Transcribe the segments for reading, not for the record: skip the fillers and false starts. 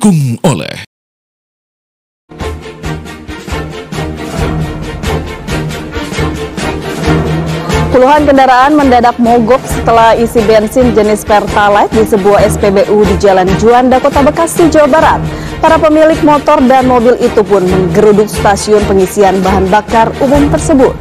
Didukung oleh puluhan kendaraan mendadak mogok setelah isi bensin jenis Pertalite di sebuah SPBU di Jalan Juanda, Kota Bekasi, Jawa Barat. Para pemilik motor dan mobil itu pun menggeruduk stasiun pengisian bahan bakar umum tersebut.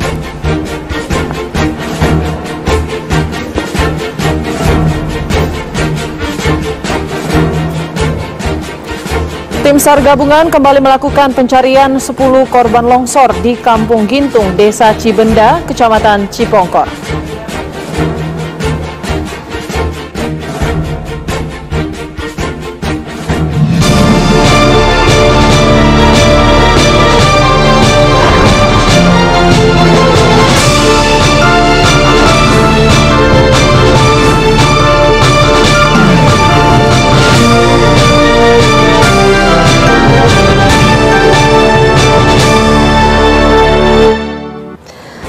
Tim SAR gabungan kembali melakukan pencarian 10 korban longsor di Kampung Gintung, Desa Cibenda, Kecamatan Cipongkor.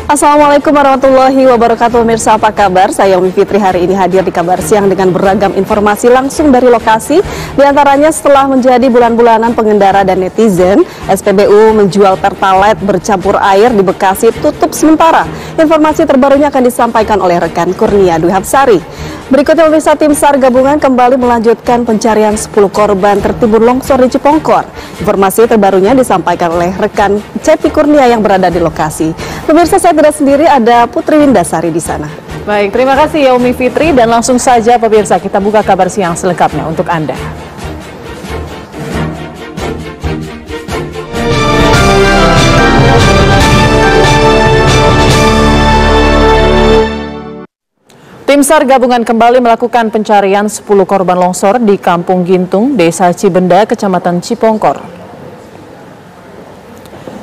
Assalamualaikum warahmatullahi wabarakatuh. Pemirsa, apa kabar? Saya Umi Fitri hari ini hadir di Kabar Siang dengan beragam informasi langsung dari lokasi. Di antaranya setelah menjadi bulan-bulanan pengendara dan netizen, SPBU menjual Pertalite bercampur air di Bekasi tutup sementara. Informasi terbarunya akan disampaikan oleh rekan Kurnia Dwi Hapsari. Berikutnya pemirsa, tim SAR gabungan kembali melanjutkan pencarian 10 korban tertimbun longsor di Cipongkor. Informasi terbarunya disampaikan oleh rekan Cepi Kurnia yang berada di lokasi. Pemirsa, saya tidak sendiri, ada Putri Windasari di sana. Baik, terima kasih ya Umi Fitri, dan langsung saja pemirsa kita buka Kabar Siang selengkapnya untuk Anda. Tim SAR gabungan kembali melakukan pencarian 10 korban longsor di Kampung Gintung, Desa Cibenda, Kecamatan Cipongkor.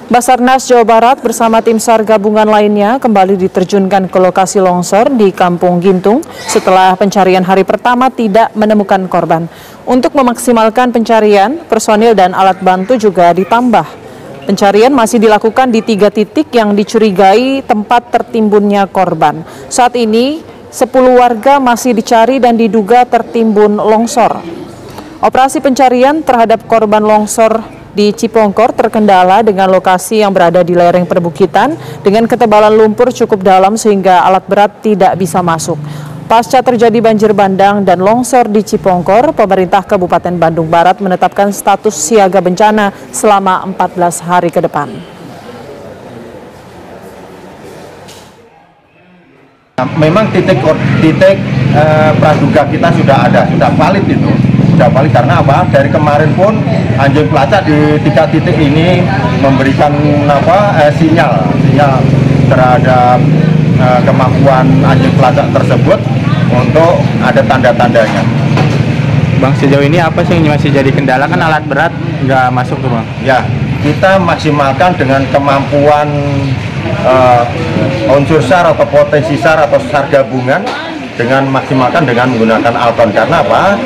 Basarnas Jawa Barat bersama tim SAR gabungan lainnya kembali diterjunkan ke lokasi longsor di Kampung Gintung setelah pencarian hari pertama tidak menemukan korban. Untuk memaksimalkan pencarian, personil dan alat bantu juga ditambah. Pencarian masih dilakukan di 3 titik yang dicurigai tempat tertimbunnya korban. Saat ini 10 warga masih dicari dan diduga tertimbun longsor. Operasi pencarian terhadap korban longsor di Cipongkor terkendala dengan lokasi yang berada di lereng perbukitan dengan ketebalan lumpur cukup dalam sehingga alat berat tidak bisa masuk. Pasca terjadi banjir bandang dan longsor di Cipongkor, pemerintah Kabupaten Bandung Barat menetapkan status siaga bencana selama 14 hari ke depan. Memang titik praduga kita sudah ada, sudah valid itu. Sudah valid karena apa? Dari kemarin pun anjing pelacak di 3 titik ini memberikan sinyal terhadap kemampuan anjing pelacak tersebut untuk ada tanda-tandanya. Bang, sejauh ini apa sih yang masih jadi kendala? Kan alat berat nggak masuk tuh Bang. Ya, kita maksimalkan dengan kemampuan unsur SAR atau potensi SAR atau SAR gabungan dengan maksimalkan dengan menggunakan Alton. Karena apa?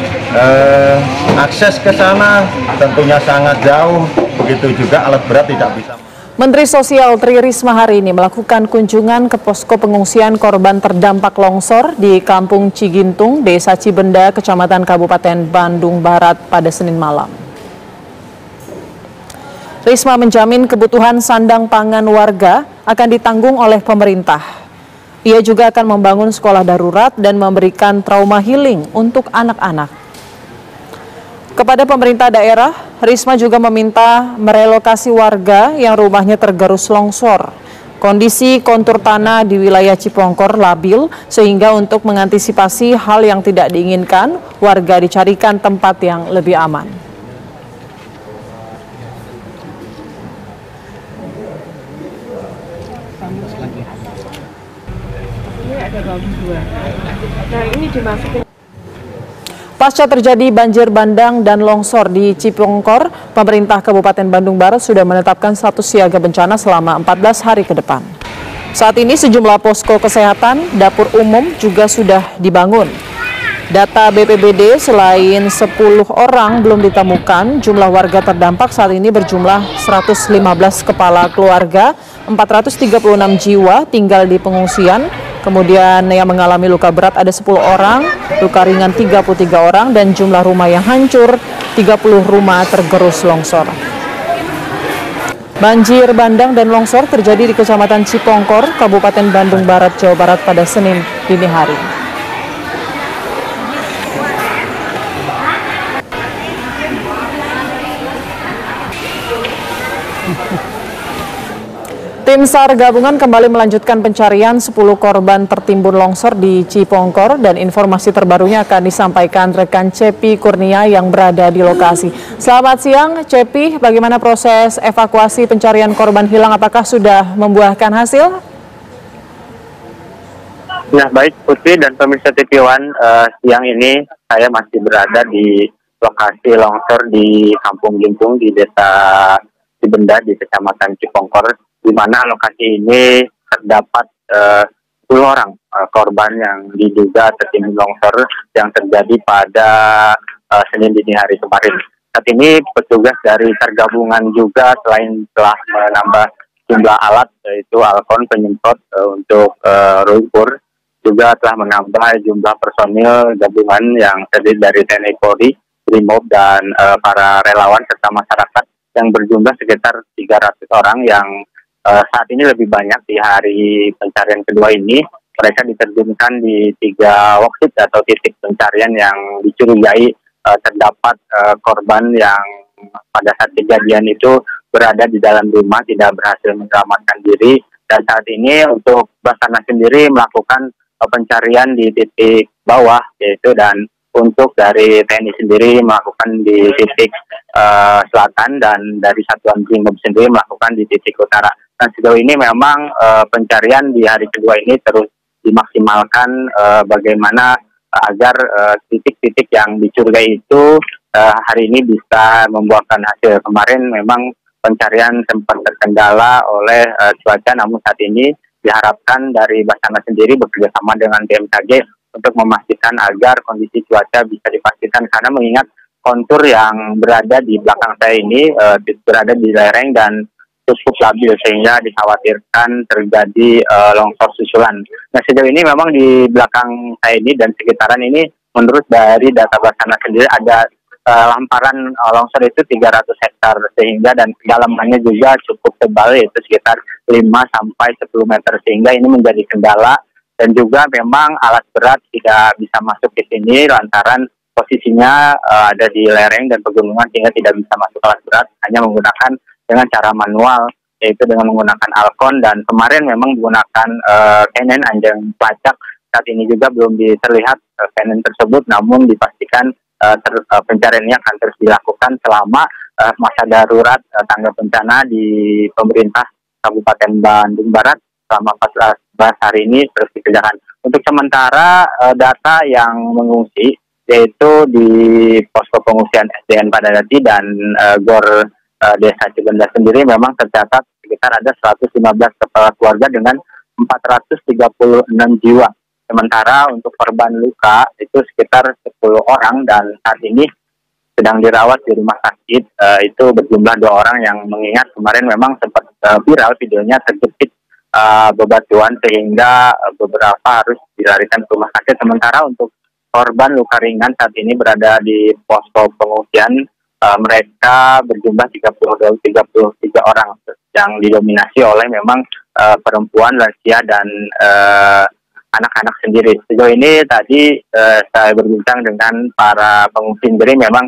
Akses ke sana tentunya sangat jauh, begitu juga alat berat tidak bisa. Menteri Sosial Tri Risma hari ini melakukan kunjungan ke posko pengungsian korban terdampak longsor di Kampung Cigintung, Desa Cibenda, Kecamatan Kabupaten Bandung Barat pada Senin malam. Risma menjamin kebutuhan sandang pangan warga akan ditanggung oleh pemerintah. Ia juga akan membangun sekolah darurat dan memberikan trauma healing untuk anak-anak. Kepada pemerintah daerah, Risma juga meminta merelokasi warga yang rumahnya tergerus longsor. Kondisi kontur tanah di wilayah Cipongkor labil, sehingga untuk mengantisipasi hal yang tidak diinginkan, warga dicarikan tempat yang lebih aman. Ini ada bambu 2. Nah, ini dimasukin. Pasca terjadi banjir bandang dan longsor di Cipongkor, pemerintah Kabupaten Bandung Barat sudah menetapkan status siaga bencana selama 14 hari ke depan. Saat ini sejumlah posko kesehatan, dapur umum juga sudah dibangun. Data BPBD, selain 10 orang belum ditemukan, jumlah warga terdampak saat ini berjumlah 115 kepala keluarga, 436 jiwa tinggal di pengungsian. Kemudian yang mengalami luka berat ada 10 orang, luka ringan 33 orang, dan jumlah rumah yang hancur 30 rumah tergerus longsor. Banjir bandang dan longsor terjadi di Kecamatan Cipongkor, Kabupaten Bandung Barat, Jawa Barat pada Senin dini hari. Tim SAR gabungan kembali melanjutkan pencarian 10 korban tertimbun longsor di Cipongkor dan informasi terbarunya akan disampaikan rekan Cepi Kurnia yang berada di lokasi. Selamat siang Cepi, bagaimana proses evakuasi pencarian korban hilang, apakah sudah membuahkan hasil? Ya baik Putri dan pemirsa TV One, siang ini saya masih berada di lokasi longsor di Kampung Gimpung di Desa Cibenda di Kecamatan Cipongkor, di mana lokasi ini terdapat 10 orang korban yang diduga tertimbun longsor yang terjadi pada Senin dini hari kemarin. Saat ini petugas dari SAR gabungan juga selain telah menambah jumlah alat yaitu alkon penyemprot untuk lumpur, juga telah menambah jumlah personil gabungan yang terdiri dari TNI Polri, Brimob dan para relawan serta masyarakat yang berjumlah sekitar 300 orang yang saat ini lebih banyak di hari pencarian kedua ini. Mereka diterjunkan di 3 worksheet atau titik pencarian yang dicurigai terdapat korban yang pada saat kejadian itu berada di dalam rumah, tidak berhasil menyelamatkan diri. Dan saat ini untuk Basarnas sendiri melakukan pencarian di titik bawah yaitu, dan untuk dari TNI sendiri melakukan di titik selatan dan dari Satuan Brimob sendiri melakukan di titik utara. Dan sejauh ini memang pencarian di hari kedua ini terus dimaksimalkan bagaimana agar titik-titik yang dicurigai itu hari ini bisa membuahkan hasil. Kemarin memang pencarian sempat terkendala oleh cuaca, namun saat ini diharapkan dari Basarnas sendiri bekerjasama dengan BMKG untuk memastikan agar kondisi cuaca bisa dipastikan, karena mengingat kontur yang berada di belakang saya ini berada di lereng dan cukup labil sehingga dikhawatirkan terjadi longsor susulan. Nah sejauh ini memang di belakang saya ini dan sekitaran ini menurut dari data Basarnas sendiri ada lamparan longsor itu 300 hektar sehingga, dan kedalamannya juga cukup tebal yaitu sekitar 5-10 meter, sehingga ini menjadi kendala. Dan juga memang alat berat tidak bisa masuk ke sini lantaran posisinya ada di lereng dan pegunungan sehingga tidak bisa masuk alat berat, hanya menggunakan dengan cara manual yaitu dengan menggunakan alkon, dan kemarin memang menggunakan kenen anjing pelacak. Saat ini juga belum terlihat kenen tersebut, namun dipastikan pencariannya akan terus dilakukan selama masa darurat tanggap bencana di pemerintah Kabupaten Bandung Barat selama 14 hari ini terus dikerjakan. Untuk sementara data yang mengungsi yaitu di posko pengungsian SDN Padadati dan GOR Desa Cibenda sendiri memang tercatat sekitar ada 115 kepala keluarga dengan 436 jiwa. Sementara untuk korban luka itu sekitar 10 orang dan saat ini sedang dirawat di rumah sakit itu berjumlah 2 orang yang mengingat kemarin memang sempat viral videonya terjepit bebatuan sehingga beberapa harus dilarikan ke rumah sakit. Sementara untuk korban luka ringan saat ini berada di posko pengungsian, mereka berjumlah 33 orang yang didominasi oleh memang perempuan, lansia dan anak-anak sendiri. Sejauh ini tadi saya berbincang dengan para pengungsi sendiri, memang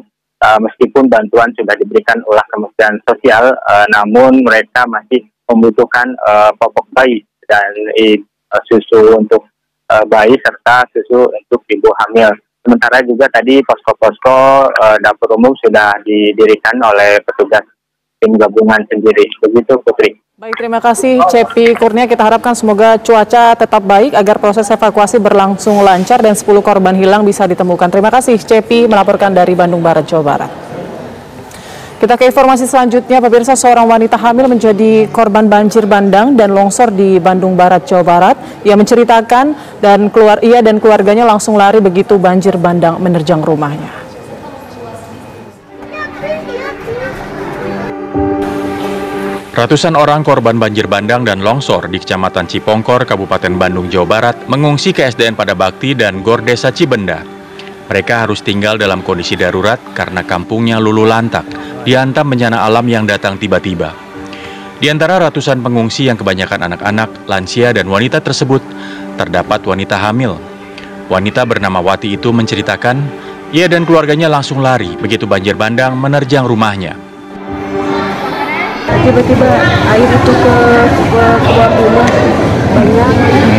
meskipun bantuan sudah diberikan oleh Kementerian Sosial, namun mereka masih membutuhkan popok bayi dan susu untuk bayi serta susu untuk ibu hamil. Sementara juga tadi posko-posko dapur umum sudah didirikan oleh petugas tim gabungan sendiri. Begitu Putri. Baik, terima kasih Cepi Kurnia. Kita harapkan semoga cuaca tetap baik agar proses evakuasi berlangsung lancar dan 10 korban hilang bisa ditemukan. Terima kasih Cepi melaporkan dari Bandung Barat, Jawa Barat. Kita ke informasi selanjutnya, pemirsa, seorang wanita hamil menjadi korban banjir bandang dan longsor di Bandung Barat, Jawa Barat. Ia menceritakan dan ia dan keluarganya langsung lari begitu banjir bandang menerjang rumahnya. Ratusan orang korban banjir bandang dan longsor di Kecamatan Cipongkor, Kabupaten Bandung, Jawa Barat mengungsi ke SDN Padabakti dan GOR Desa Cibenda. Mereka harus tinggal dalam kondisi darurat karena kampungnya luluh lantak, dihantam bencana alam yang datang tiba-tiba. Di antara ratusan pengungsi yang kebanyakan anak-anak, lansia, dan wanita tersebut, terdapat wanita hamil. Wanita bernama Wati itu menceritakan, ia dan keluarganya langsung lari begitu banjir bandang menerjang rumahnya. Tiba-tiba air itu ke keluar rumah banyak.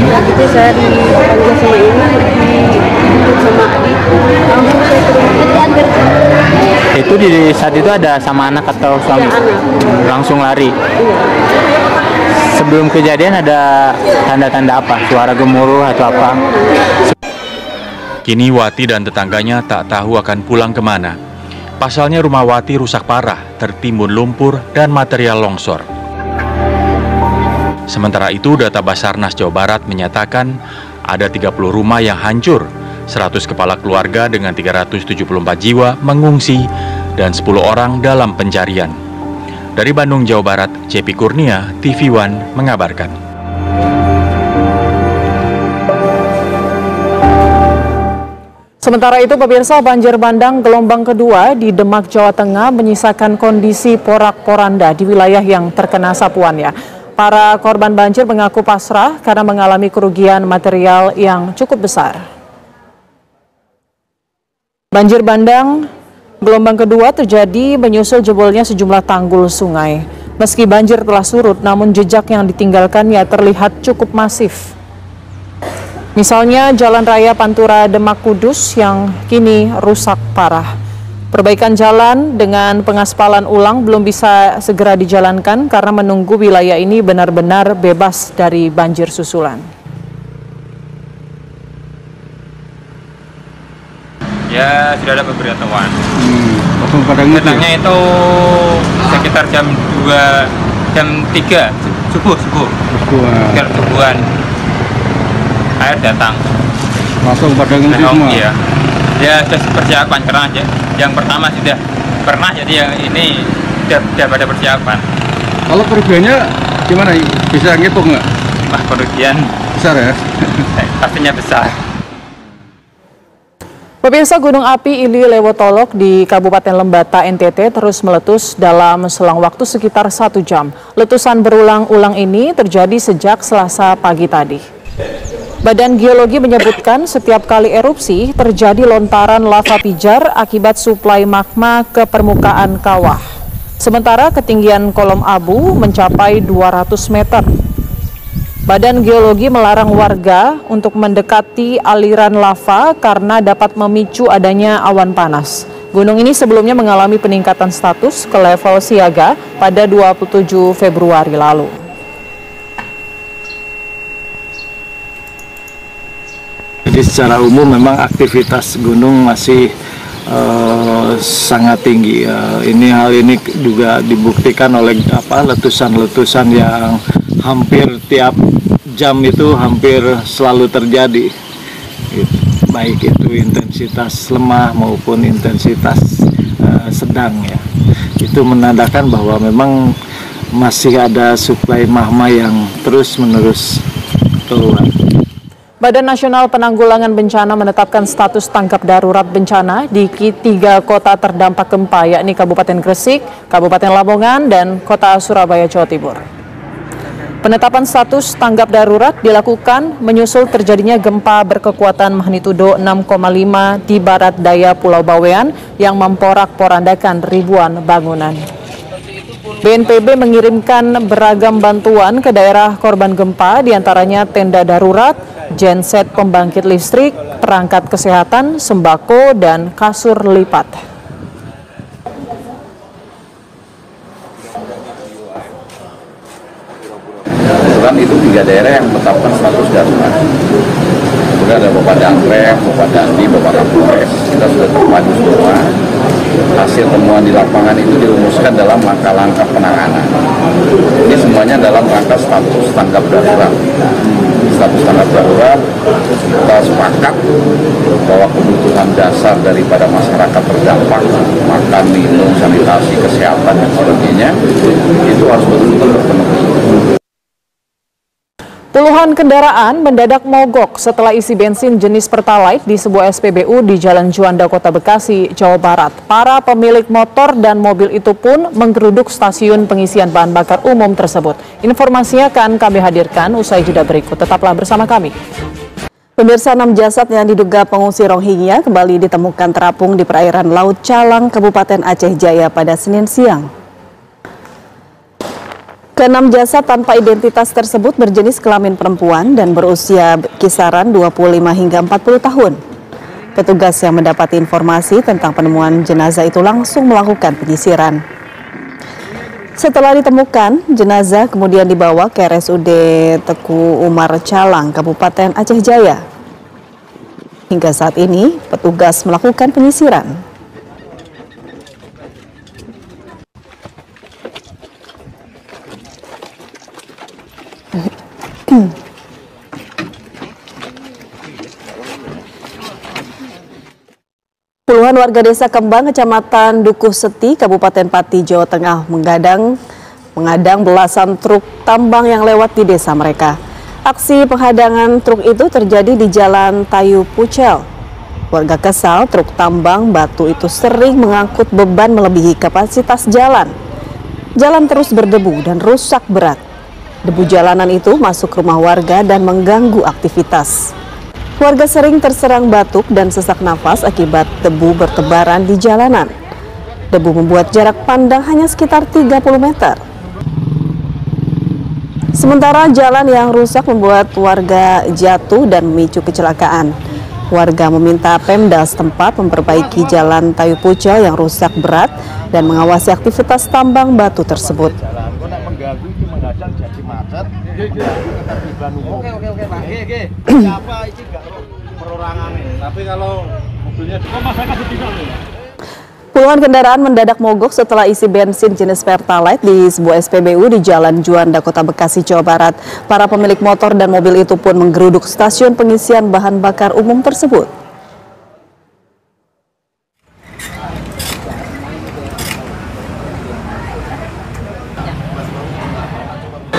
Dan itu saya dipanggil sama ini, dijemput sama adik. Langsung saya ke rumah. Itu di saat itu ada sama anak atau suami? Ya, anak. Langsung lari. Iya. Sebelum kejadian ada tanda-tanda apa? Suara gemuruh atau apa? Kini Wati dan tetangganya tak tahu akan pulang kemana. Pasalnya rumah Wati rusak parah, tertimbun lumpur dan material longsor. Sementara itu, data Basarnas Jawa Barat menyatakan ada 30 rumah yang hancur, 100 kepala keluarga dengan 374 jiwa mengungsi, dan 10 orang dalam pencarian. Dari Bandung, Jawa Barat, JP Kurnia, TV One mengabarkan. Sementara itu, pemirsa, banjir bandang gelombang kedua di Demak, Jawa Tengah menyisakan kondisi porak-poranda di wilayah yang terkena sapuannya. Para korban banjir mengaku pasrah karena mengalami kerugian material yang cukup besar. Banjir bandang gelombang kedua terjadi menyusul jebolnya sejumlah tanggul sungai. Meski banjir telah surut, namun jejak yang ditinggalkannya terlihat cukup masif. Misalnya Jalan Raya Pantura Demak Kudus yang kini rusak parah. Perbaikan jalan dengan pengaspalan ulang belum bisa segera dijalankan karena menunggu wilayah ini benar-benar bebas dari banjir susulan. Ya, sudah ada pemberitahuan. Datangnya itu sekitar jam 3 subuh. Sekitar subuhan. Air datang. Langsung pada ngungsi semua? Iya. Ya, sudah persiapan karena yang pertama sudah pernah, jadi yang ini sudah pada persiapan. Kalau kerugiannya gimana? Bisa ngitung nggak? Wah, kerugian Besar ya? pastinya besar. Pemirsa, gunung api Ili Lewotolok di Kabupaten Lembata, NTT terus meletus dalam selang waktu sekitar 1 jam. Letusan berulang-ulang ini terjadi sejak Selasa pagi tadi. Badan Geologi menyebutkan setiap kali erupsi terjadi lontaran lava pijar akibat suplai magma ke permukaan kawah. Sementara ketinggian kolom abu mencapai 200 meter. Badan Geologi melarang warga untuk mendekati aliran lava karena dapat memicu adanya awan panas. Gunung ini sebelumnya mengalami peningkatan status ke level siaga pada 27 Februari lalu. Jadi secara umum memang aktivitas gunung masih sangat tinggi. Hal ini juga dibuktikan oleh letusan-letusan yang hampir tiap jam itu hampir selalu terjadi. Baik itu intensitas lemah maupun intensitas sedang ya. Itu menandakan bahwa memang masih ada suplai magma yang terus-menerus keluar. Badan Nasional Penanggulangan Bencana menetapkan status tanggap darurat bencana di 3 kota terdampak gempa, yakni Kabupaten Gresik, Kabupaten Lamongan, dan Kota Surabaya, Jawa Timur. Penetapan status tanggap darurat dilakukan menyusul terjadinya gempa berkekuatan magnitudo 6,5 di barat daya Pulau Bawean yang memporak-porandakan ribuan bangunan. BNPB mengirimkan beragam bantuan ke daerah korban gempa, diantaranya tenda darurat, genset pembangkit listrik, perangkat kesehatan, sembako, dan kasur lipat. Kebetulan itu 3 daerah yang menetapkan status darurat. Kemudian ada Bapak Dangrem, Bapak Dandi, Bapak Kapolres. Kita sudah terpadu semua. Hasil temuan di lapangan itu dirumuskan dalam langkah-langkah penanganan. Ini semuanya dalam rangka status tanggap darurat. Status tanggap darurat, kita sepakat bahwa kebutuhan dasar daripada masyarakat terdampak, makan, minum, sanitasi, kesehatan, dan sebagainya, itu harus betul-betul terpenuhi. Puluhan kendaraan mendadak mogok setelah isi bensin jenis Pertalite di sebuah SPBU di Jalan Juanda, Kota Bekasi, Jawa Barat. Para pemilik motor dan mobil itu pun menggeruduk stasiun pengisian bahan bakar umum tersebut. Informasinya akan kami hadirkan usai jeda berikut. Tetaplah bersama kami. Pemirsa, 6 jasad yang diduga pengungsi Rohingya kembali ditemukan terapung di perairan Laut Calang, Kabupaten Aceh Jaya pada Senin siang. Ke-6 jasad tanpa identitas tersebut berjenis kelamin perempuan dan berusia kisaran 25 hingga 40 tahun. Petugas yang mendapat informasi tentang penemuan jenazah itu langsung melakukan penyisiran. Setelah ditemukan, jenazah kemudian dibawa ke RSUD Teku Umar Calang, Kabupaten Aceh Jaya. Hingga saat ini, petugas melakukan penyisiran. Puluhan warga desa Kembang, Kecamatan Dukuh Seti, Kabupaten Pati, Jawa Tengah menghadang belasan truk tambang yang lewat di desa mereka. Aksi penghadangan truk itu terjadi di Jalan Tayu Pucel. Warga kesal truk tambang batu itu sering mengangkut beban melebihi kapasitas jalan. Jalan terus berdebu dan rusak berat. Debu jalanan itu masuk rumah warga dan mengganggu aktivitas. Warga sering terserang batuk dan sesak nafas akibat debu bertebaran di jalanan. Debu membuat jarak pandang hanya sekitar 30 meter. Sementara jalan yang rusak membuat warga jatuh dan memicu kecelakaan. Warga meminta Pemda setempat memperbaiki Jalan Tayu Pucel yang rusak berat dan mengawasi aktivitas tambang batu tersebut. Oke, Pak. Siapa ini enggak perorangan. Tapi kalau mobilnya Puluhan kendaraan mendadak mogok setelah isi bensin jenis Pertalite di sebuah SPBU di Jalan Juanda, Kota Bekasi, Jawa Barat. Para pemilik motor dan mobil itu pun menggeruduk stasiun pengisian bahan bakar umum tersebut.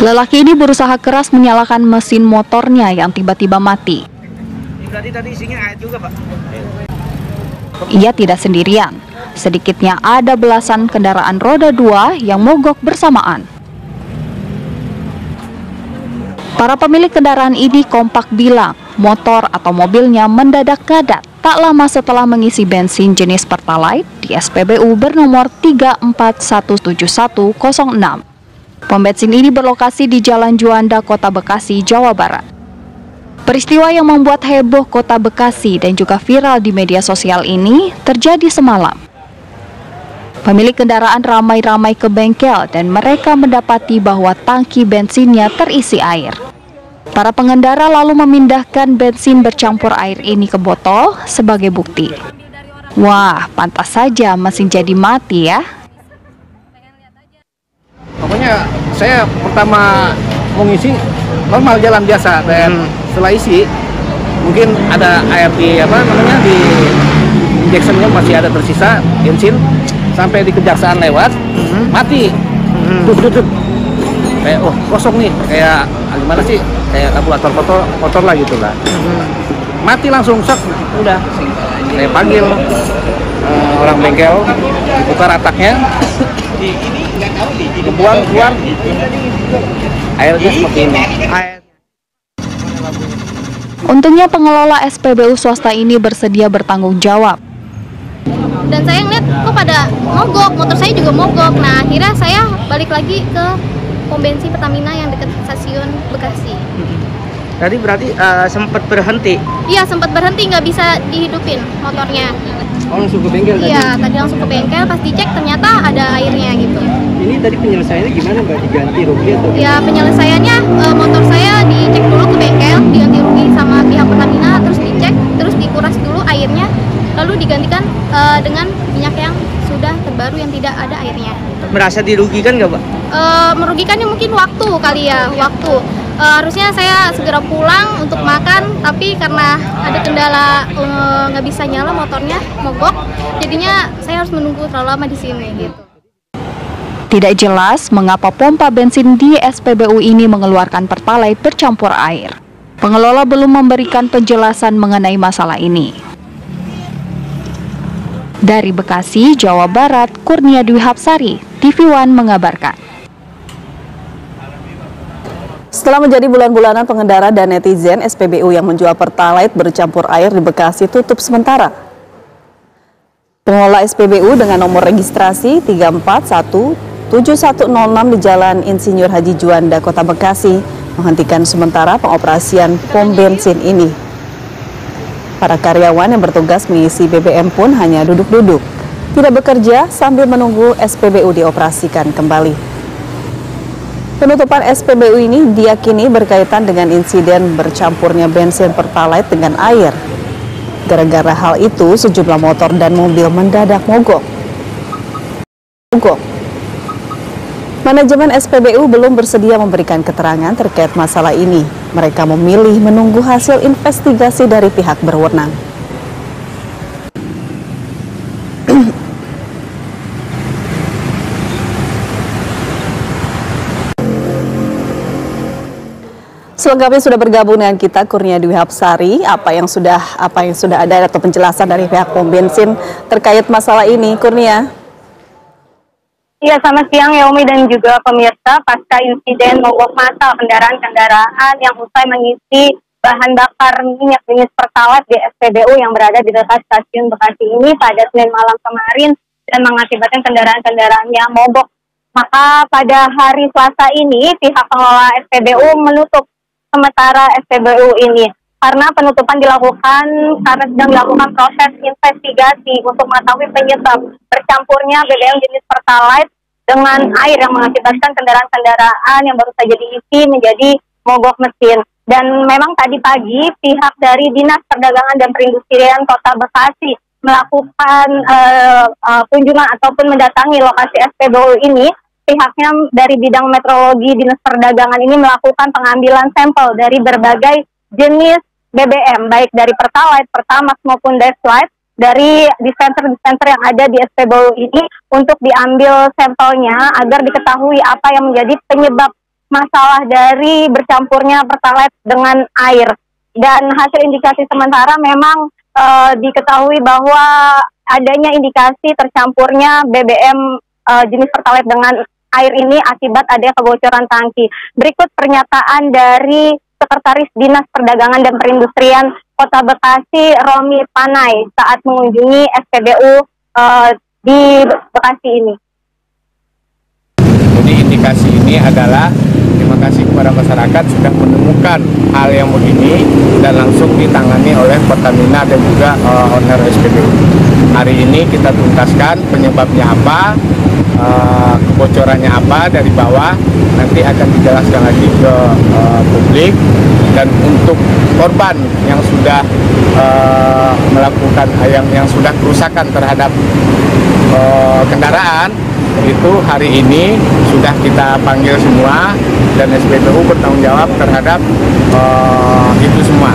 Lelaki ini berusaha keras menyalakan mesin motornya yang tiba-tiba mati. Berarti tadi isinya air juga, Pak? Ia tidak sendirian. Sedikitnya ada belasan kendaraan roda 2 yang mogok bersamaan. Para pemilik kendaraan ini kompak bilang motor atau mobilnya mendadak gadat tak lama setelah mengisi bensin jenis Pertalite di SPBU bernomor 34171006. Pom bensin ini berlokasi di Jalan Juanda, Kota Bekasi, Jawa Barat. Peristiwa yang membuat heboh Kota Bekasi dan juga viral di media sosial ini terjadi semalam. Pemilik kendaraan ramai-ramai ke bengkel dan mereka mendapati bahwa tangki bensinnya terisi air. Para pengendara lalu memindahkan bensin bercampur air ini ke botol sebagai bukti. Wah, pantas saja mesin jadi mati ya. Pokoknya saya pertama mau ngisi normal jalan biasa dan setelah isi mungkin ada air di di injectionnya masih ada tersisa bensin sampai di kejaksaan lewat mati kayak kosong nih kayak gimana sih kayak kaburator kotor lah gitulah mati langsung sok udah saya panggil orang bengkel dibuka rataknya keluar airnya seperti ini. Untungnya pengelola SPBU swasta ini bersedia bertanggung jawab. Dan saya ngeliat kok pada mogok, motor saya juga mogok. Nah akhirnya saya balik lagi ke pom bensin Pertamina yang dekat stasiun Bekasi. Tadi berarti sempat berhenti? Iya sempat berhenti, nggak bisa dihidupin motornya. Oh, langsung ke bengkel tadi? Iya, tadi langsung ke bengkel, pas dicek ternyata ada airnya gitu. Ini tadi penyelesaiannya gimana Mbak? Diganti rugi atau? Ya penyelesaiannya motor saya dicek dulu ke bengkel, diganti rugi sama pihak Pertamina, terus dicek, terus dikuras dulu airnya, lalu digantikan dengan minyak yang sudah terbaru yang tidak ada airnya. Merasa dirugikan nggak Mbak? Merugikannya mungkin waktu kali ya, waktu. Harusnya saya segera pulang untuk makan, tapi karena ada kendala nggak bisa nyala motornya mogok, jadinya saya harus menunggu terlalu lama di sini gitu. Tidak jelas mengapa pompa bensin di SPBU ini mengeluarkan Pertalite bercampur air. Pengelola belum memberikan penjelasan mengenai masalah ini. Dari Bekasi, Jawa Barat, Kurnia Dwi Hapsari, TV One mengabarkan. Setelah menjadi bulan-bulanan pengendara dan netizen, SPBU yang menjual Pertalite bercampur air di Bekasi tutup sementara. Pengelola SPBU dengan nomor registrasi 3417106 di Jalan Insinyur Haji Juanda, Kota Bekasi, menghentikan sementara pengoperasian pom bensin ini. Para karyawan yang bertugas mengisi BBM pun hanya duduk-duduk, tidak bekerja sambil menunggu SPBU dioperasikan kembali. Penutupan SPBU ini diyakini berkaitan dengan insiden bercampurnya bensin Pertalite dengan air. Gara-gara hal itu, sejumlah motor dan mobil mendadak mogok. Manajemen SPBU belum bersedia memberikan keterangan terkait masalah ini. Mereka memilih menunggu hasil investigasi dari pihak berwenang. Selengkapnya sudah bergabung dengan kita Kurnia Dwi Hapsari. Apa yang sudah ada atau penjelasan dari pihak pom bensin terkait masalah ini, Kurnia? Iya, selamat siang Yaumi dan juga pemirsa. Pasca insiden mogok massal kendaraan-kendaraan yang usai mengisi bahan bakar minyak jenis Pertalite di SPBU yang berada di dekat stasiun Bekasi ini pada Senin malam kemarin dan mengakibatkan kendaraan-kendaraan yang mogok. Maka pada hari Selasa ini pihak pengelola SPBU menutup sementara SPBU ini karena penutupan dilakukan karena sedang dilakukan proses investigasi untuk mengetahui penyebab bercampurnya BBM jenis Pertalite dengan air yang mengakibatkan kendaraan-kendaraan yang baru saja diisi menjadi mogok mesin. Dan memang tadi pagi pihak dari Dinas Perdagangan dan Perindustrian Kota Bekasi melakukan kunjungan ataupun mendatangi lokasi SPBU ini. Pihaknya dari bidang metrologi Dinas Perdagangan ini melakukan pengambilan sampel dari berbagai jenis BBM, baik dari Pertalite, Pertamax maupun Deslite, dari dispenser-dispenser yang ada di SPBU ini untuk diambil sampelnya agar diketahui apa yang menjadi penyebab masalah dari bercampurnya Pertalite dengan air. Dan hasil indikasi sementara memang diketahui bahwa adanya indikasi tercampurnya BBM jenis Pertalite dengan air ini akibat adanya kebocoran tangki. Berikut pernyataan dari Sekretaris Dinas Perdagangan dan Perindustrian Kota Bekasi, Romi Panay, saat mengunjungi SPBU di Bekasi ini. Jadi indikasi ini adalah terima kasih kepada masyarakat sudah menemukan hal yang begini dan langsung ditangani oleh Pertamina dan juga owner SPBU. Hari ini kita tuntaskan penyebabnya apa, kebocorannya apa dari bawah, nanti akan dijelaskan lagi ke publik. Dan untuk korban yang sudah melakukan yang sudah kerusakan terhadap kendaraan, itu hari ini sudah kita panggil semua dan SPBU bertanggung jawab terhadap itu semua.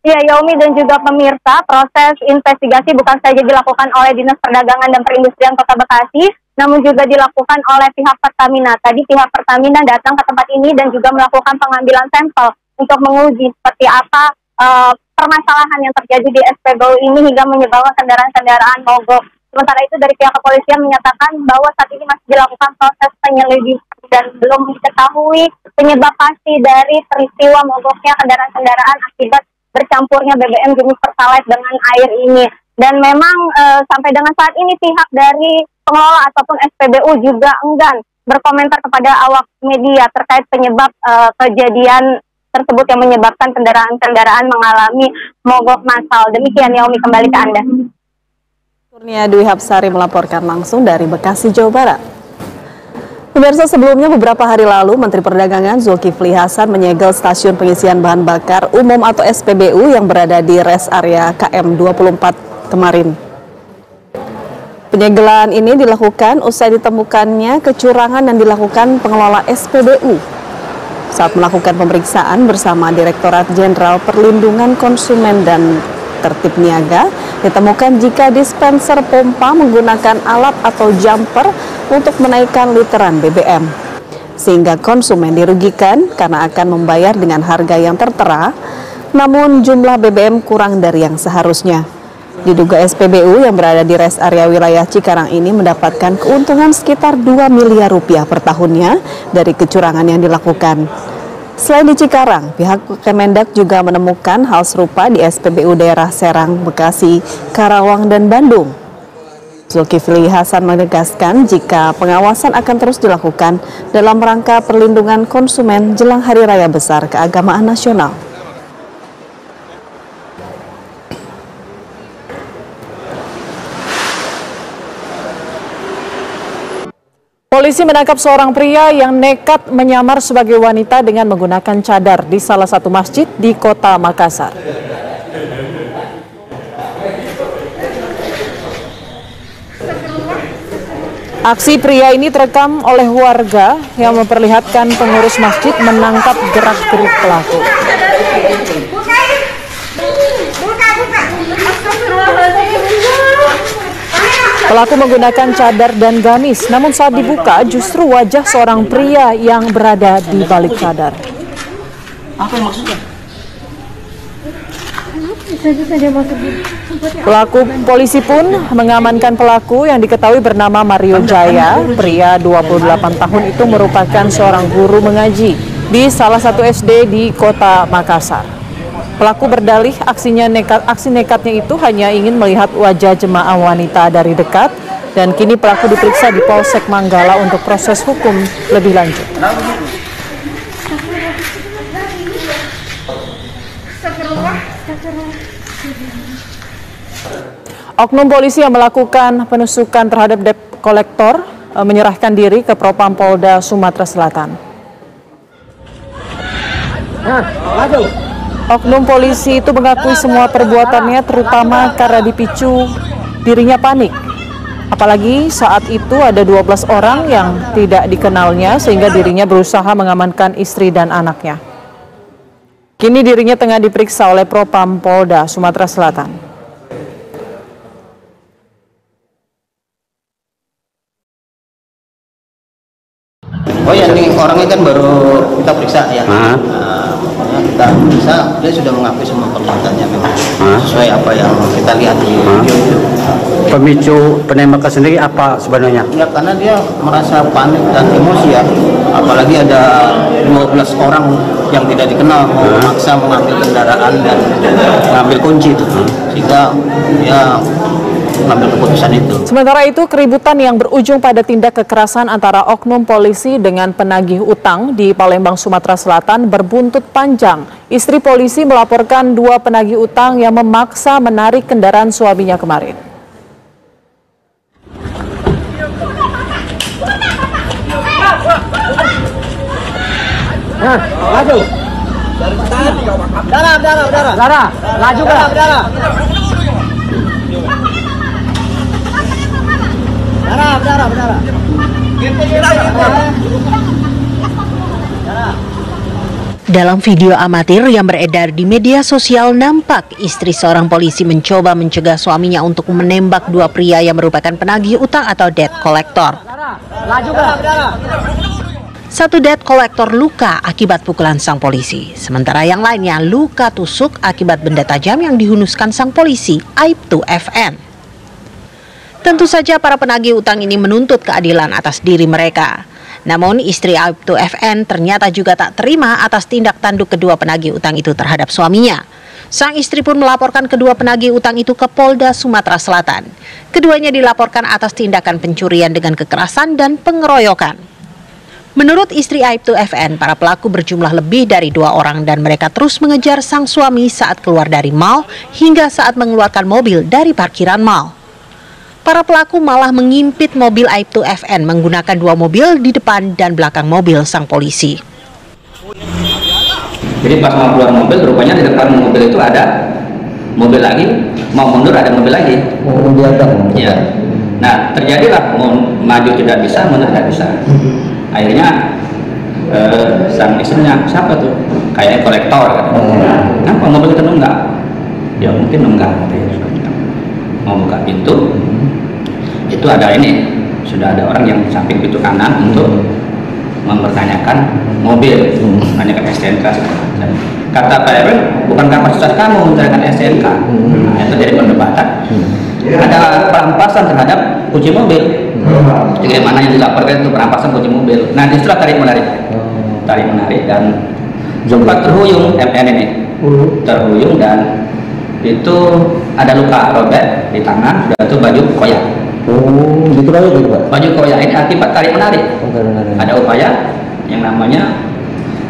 Ya, Yaumi dan juga pemirsa, proses investigasi bukan saja dilakukan oleh Dinas Perdagangan dan Perindustrian Kota Bekasi, namun juga dilakukan oleh pihak Pertamina. Tadi pihak Pertamina datang ke tempat ini dan juga melakukan pengambilan sampel untuk menguji seperti apa permasalahan yang terjadi di SPBU ini hingga menyebabkan kendaraan-kendaraan mogok. Sementara itu dari pihak kepolisian menyatakan bahwa saat ini masih dilakukan proses penyelidikan dan belum diketahui penyebab pasti dari peristiwa mogoknya kendaraan-kendaraan akibat bercampurnya BBM jenis Pertalite dengan air ini. Dan memang sampai dengan saat ini pihak dari pengelola ataupun SPBU juga enggan berkomentar kepada awak media terkait penyebab kejadian tersebut yang menyebabkan kendaraan-kendaraan mengalami mogok massal. Demikian Yaumi, kembali ke Anda. Kurnia Dwi Hapsari melaporkan langsung dari Bekasi, Jawa Barat. Pemirsa, sebelumnya beberapa hari lalu Menteri Perdagangan Zulkifli Hasan menyegel stasiun pengisian bahan bakar umum atau SPBU yang berada di rest area KM 24 kemarin. Penyegelan ini dilakukan usai ditemukannya kecurangan yang dilakukan pengelola SPBU. Saat melakukan pemeriksaan bersama Direktorat Jenderal Perlindungan Konsumen dan Tertib Niaga, ditemukan jika dispenser pompa menggunakan alat atau jumper untuk menaikkan literan BBM. Sehingga konsumen dirugikan karena akan membayar dengan harga yang tertera, namun jumlah BBM kurang dari yang seharusnya. Diduga SPBU yang berada di rest area wilayah Cikarang ini mendapatkan keuntungan sekitar 2 miliar rupiah per tahunnya dari kecurangan yang dilakukan. Selain di Cikarang, pihak Kemendak juga menemukan hal serupa di SPBU daerah Serang, Bekasi, Karawang, dan Bandung. Zulkifli Hasan menegaskan jika pengawasan akan terus dilakukan dalam rangka perlindungan konsumen jelang Hari Raya Besar Keagamaan Nasional. Polisi menangkap seorang pria yang nekat menyamar sebagai wanita dengan menggunakan cadar di salah satu masjid di Kota Makassar. Aksi pria ini terekam oleh warga yang memperlihatkan pengurus masjid menangkap gerak-gerik pelaku. Pelaku menggunakan cadar dan gamis, namun saat dibuka justru wajah seorang pria yang berada di balik cadar. Apa yang maksudnya? Polisi pun mengamankan pelaku yang diketahui bernama Mario Jaya. Pria 28 tahun itu merupakan seorang guru mengaji di salah satu SD di Kota Makassar. Pelaku berdalih aksi nekatnya itu hanya ingin melihat wajah jemaah wanita dari dekat, dan kini pelaku diperiksa di Polsek Manggala untuk proses hukum lebih lanjut. Oknum polisi yang melakukan penusukan terhadap debt kolektor menyerahkan diri ke Propam Polda Sumatera Selatan. Oknum polisi itu mengakui semua perbuatannya, terutama karena dipicu dirinya panik. Apalagi saat itu ada 12 orang yang tidak dikenalnya sehingga dirinya berusaha mengamankan istri dan anaknya. Kini dirinya tengah diperiksa oleh Propam Polda Sumatera Selatan. Oh ya, ini orangnya kan baru kita periksa ya. Kita periksa, dia sudah mengakui semua perbuatannya memang sesuai apa yang kita lihat di video itu. Pemicu penembakan sendiri apa sebenarnya? Ya karena dia merasa panik dan emosi ya. Apalagi ada 12 orang yang tidak dikenal mau memaksa mengambil kendaraan dan mengambil kunci itu. Sehingga dia mengambil keputusan itu. Sementara itu, keributan yang berujung pada tindak kekerasan antara oknum polisi dengan penagih utang di Palembang, Sumatera Selatan berbuntut panjang. Istri polisi melaporkan 2 penagih utang yang memaksa menarik kendaraan suaminya kemarin. Laju. Darah, laju darah. Berdarah. Dalam video amatir yang beredar di media sosial, nampak istri seorang polisi mencoba mencegah suaminya untuk menembak 2 pria yang merupakan penagih utang atau debt collector. Satu debt collector luka akibat pukulan sang polisi, sementara yang lainnya luka tusuk akibat benda tajam yang dihunuskan sang polisi, Aibtu FN. Tentu saja para penagih utang ini menuntut keadilan atas diri mereka. Namun istri Aibtu FN ternyata juga tak terima atas tindak tanduk kedua penagih utang itu terhadap suaminya. Sang istri pun melaporkan kedua penagih utang itu ke Polda Sumatera Selatan. Keduanya dilaporkan atas tindakan pencurian dengan kekerasan dan pengeroyokan. Menurut istri Aibtu FN, para pelaku berjumlah lebih dari 2 orang dan mereka terus mengejar sang suami saat keluar dari mal hingga saat mengeluarkan mobil dari parkiran mal. Para pelaku malah mengimpit mobil Aibtu FN menggunakan 2 mobil di depan dan belakang mobil sang polisi. Jadi pas mau keluar mobil, rupanya di depan mobil itu ada mobil lagi, mau mundur ada mobil lagi. Ya. Nah, terjadilah mau maju tidak bisa, mundur tidak bisa. Akhirnya sang istrinya, siapa tuh? Kayaknya kolektor. Kenapa mobil itu nunggak? Ya mungkin nunggak. Mau buka pintu, itu ada ini sudah ada orang yang di samping pintu kanan untuk mempertanyakan mobil, menanyakan STNK segala macam. Kata Pak RW, bukan kapasitas kamu menanyakan STNK. Nah, itu jadi perdebatan. Ada perampasan terhadap kunci mobil. Jadi mana yang dilaporkan itu perampasan kunci mobil. Nah, disitulah tarik menarik dan sempat terhuyung MN ini, terhuyung dan itu ada luka robek di tangan dan itu baju koyak. Oh, gitu Pak? Baju koyak ini akibat tarik menarik. Ada upaya yang namanya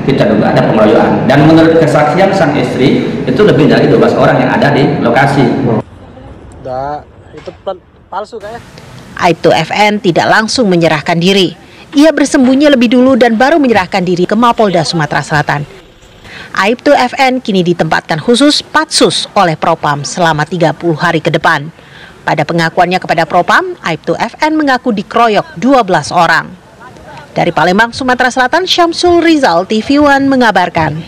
kita duga ada pengeroyokan, dan menurut kesaksian sang istri itu lebih dari 12 orang yang ada di lokasi. Itu palsu kayak. Aibtu FN tidak langsung menyerahkan diri. Ia bersembunyi lebih dulu dan baru menyerahkan diri ke Mapolda Sumatera Selatan. Aibtu FN kini ditempatkan khusus Patsus oleh Propam selama 30 hari ke depan. Pada pengakuannya kepada Propam, Aibtu FN mengaku dikeroyok 12 orang. Dari Palembang, Sumatera Selatan, Syamsul Rizal, TV One mengabarkan.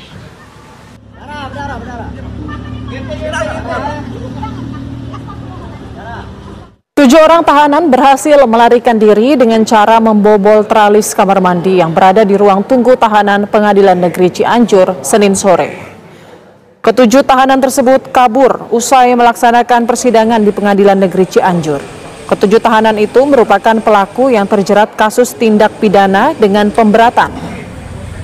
7 orang tahanan berhasil melarikan diri dengan cara membobol tralis kamar mandi yang berada di ruang tunggu tahanan Pengadilan Negeri Cianjur Senin sore. Ketujuh tahanan tersebut kabur usai melaksanakan persidangan di Pengadilan Negeri Cianjur. Ketujuh tahanan itu merupakan pelaku yang terjerat kasus tindak pidana dengan pemberatan.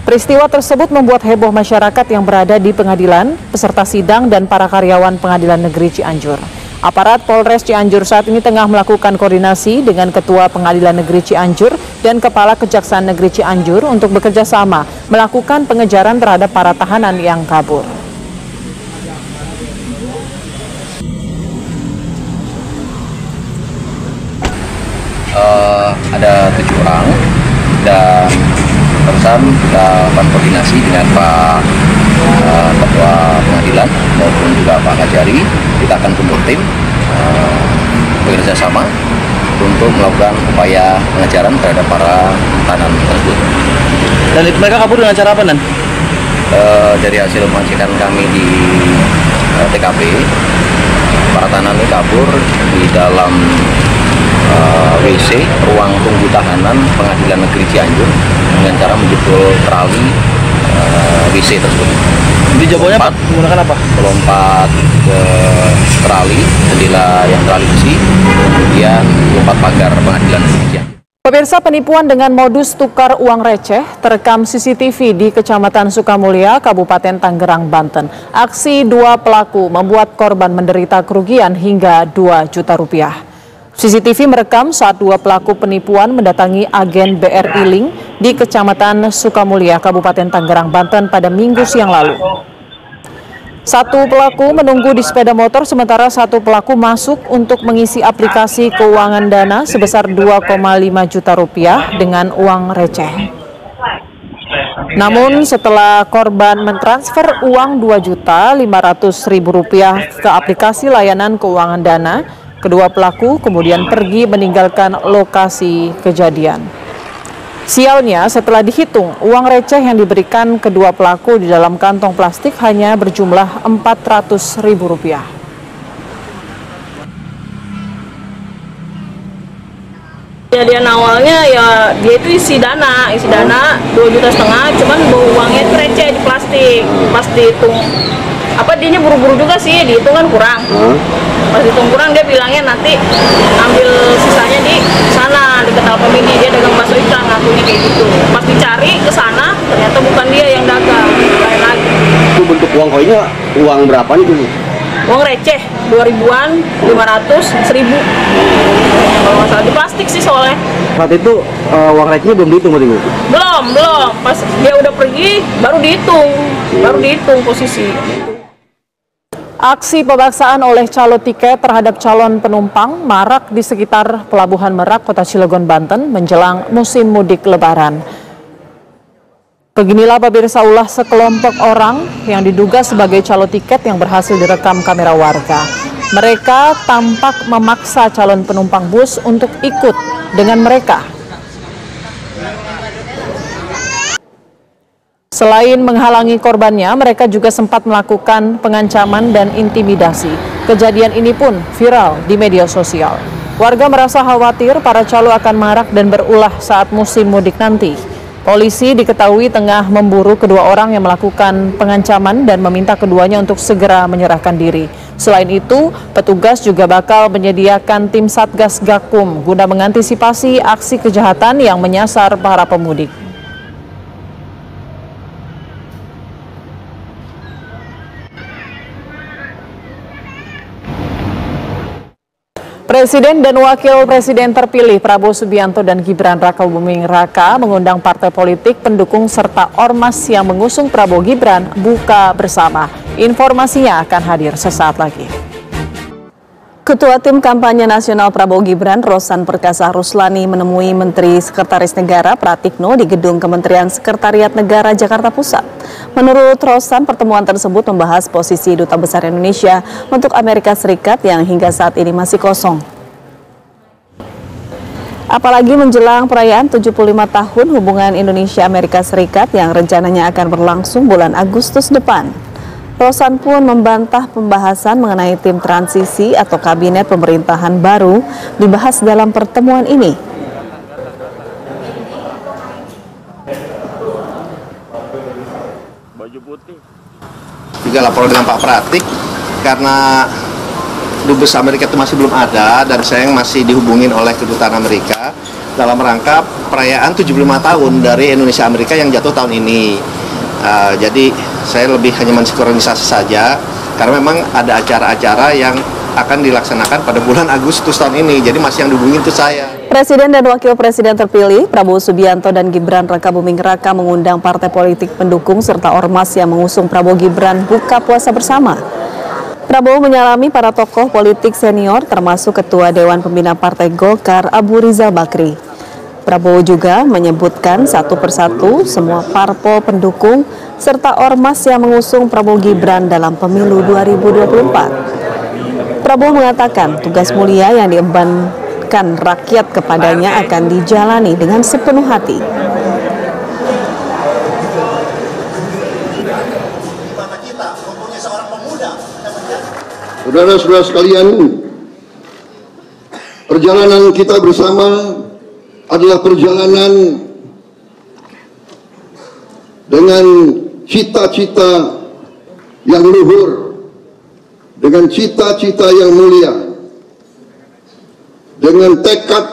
Peristiwa tersebut membuat heboh masyarakat yang berada di pengadilan, peserta sidang, dan para karyawan Pengadilan Negeri Cianjur. Aparat Polres Cianjur saat ini tengah melakukan koordinasi dengan Ketua Pengadilan Negeri Cianjur dan Kepala Kejaksaan Negeri Cianjur untuk bekerja sama melakukan pengejaran terhadap para tahanan yang kabur. Ada 7 orang dan barusan kita lakukan koordinasi dengan Pak Ketua Pengadilan maupun juga Pak Kajari. Kita akan bentuk tim bekerja sama untuk melakukan upaya pengejaran terhadap para tahanan tersebut. Dan mereka kabur dengan cara apa, Nan? Dari hasil pengecekan kami di TKP, para tahanan ini kabur di dalam WC, ruang tunggu tahanan Pengadilan Negeri Cianjur dengan cara menjebol trali WC tersebut. Dijebolnya menggunakan apa? Melompat ke trali, jendela yang trali besi, kemudian lompat pagar Pengadilan Negeri Cianjur. Pemirsa, penipuan dengan modus tukar uang receh terekam CCTV di Kecamatan Sukamulya, Kabupaten Tangerang, Banten. Aksi 2 pelaku membuat korban menderita kerugian hingga 2 juta rupiah. CCTV merekam saat 2 pelaku penipuan mendatangi agen BRI Link di Kecamatan Sukamulya, Kabupaten Tangerang, Banten pada Minggu siang lalu. 1 pelaku menunggu di sepeda motor, sementara 1 pelaku masuk untuk mengisi aplikasi keuangan dana sebesar 2,5 juta rupiah dengan uang receh. Namun setelah korban mentransfer uang 2.500.000 rupiah ke aplikasi layanan keuangan dana, kedua pelaku kemudian pergi meninggalkan lokasi kejadian. Sialnya, setelah dihitung, uang receh yang diberikan kedua pelaku di dalam kantong plastik hanya berjumlah Rp400.000. Kejadian awalnya ya dia itu isi dana 2,5 juta, cuman bawa uangnya itu receh di plastik. Pas dihitung, dianya buru-buru juga sih, dihitung kan kurang. Pas dihitung kurang, dia bilangnya nanti ambil sisanya di sana, di Ketal Pemini, dia dagang bakso ikan, ngakunya kayak gitu. Pas dicari ke sana, ternyata bukan dia yang dagang, lain lagi. Itu bentuk uang koinnya, uang berapa nih tuh? Uang receh, 2.000-an, 500, 1.000. Kalau nggak salah di plastik sih soalnya. Saat itu uang recehnya belum dihitung berarti, Bu? Belum. Pas dia udah pergi, baru dihitung posisi. Aksi pemaksaan oleh calo tiket terhadap calon penumpang marak di sekitar Pelabuhan Merak, Kota Cilegon, Banten menjelang musim mudik Lebaran. Beginilah pemirsa ulah sekelompok orang yang diduga sebagai calo tiket yang berhasil direkam kamera warga. Mereka tampak memaksa calon penumpang bus untuk ikut dengan mereka. Selain menghalangi korbannya, mereka juga sempat melakukan pengancaman dan intimidasi. Kejadian ini pun viral di media sosial. Warga merasa khawatir para calo akan marak dan berulah saat musim mudik nanti. Polisi diketahui tengah memburu kedua orang yang melakukan pengancaman dan meminta keduanya untuk segera menyerahkan diri. Selain itu, petugas juga bakal menyediakan tim Satgas Gakum guna mengantisipasi aksi kejahatan yang menyasar para pemudik. Presiden dan Wakil Presiden terpilih Prabowo Subianto dan Gibran Rakabuming Raka mengundang partai politik pendukung serta ormas yang mengusung Prabowo Gibran buka bersama. Informasinya akan hadir sesaat lagi. Ketua Tim Kampanye Nasional Prabowo Gibran, Rosan Perkasa Ruslani, menemui Menteri Sekretaris Negara Pratikno di Gedung Kementerian Sekretariat Negara Jakarta Pusat. Menurut Rosan, pertemuan tersebut membahas posisi Duta Besar Indonesia untuk Amerika Serikat yang hingga saat ini masih kosong. Apalagi menjelang perayaan 75 tahun hubungan Indonesia-Amerika Serikat yang rencananya akan berlangsung bulan Agustus depan. Rosan pun membantah pembahasan mengenai tim transisi atau kabinet pemerintahan baru dibahas dalam pertemuan ini. Juga lapor dengan Pak Pratik karena Dubes Amerika itu masih belum ada dan saya masih dihubungin oleh kedutaan Amerika dalam rangka perayaan 75 tahun dari Indonesia Amerika yang jatuh tahun ini. Jadi saya lebih hanya mensinkronisasi saja karena memang ada acara-acara yang akan dilaksanakan pada bulan Agustus tahun ini. Jadi masih yang dihubungin itu saya. Presiden dan Wakil Presiden terpilih Prabowo Subianto dan Gibran Rakabuming Raka mengundang partai politik pendukung serta ormas yang mengusung Prabowo Gibran buka puasa bersama. Prabowo menyalami para tokoh politik senior termasuk Ketua Dewan Pembina Partai Golkar Abu Rizal Bakri. Prabowo juga menyebutkan satu persatu semua parpol pendukung serta ormas yang mengusung Prabowo Gibran dalam pemilu 2024. Prabowo mengatakan tugas mulia yang diembankan rakyat kepadanya akan dijalani dengan sepenuh hati. Saudara-saudara sekalian, perjalanan kita bersama adalah perjalanan dengan cita-cita yang luhur, dengan cita-cita yang mulia, dengan tekad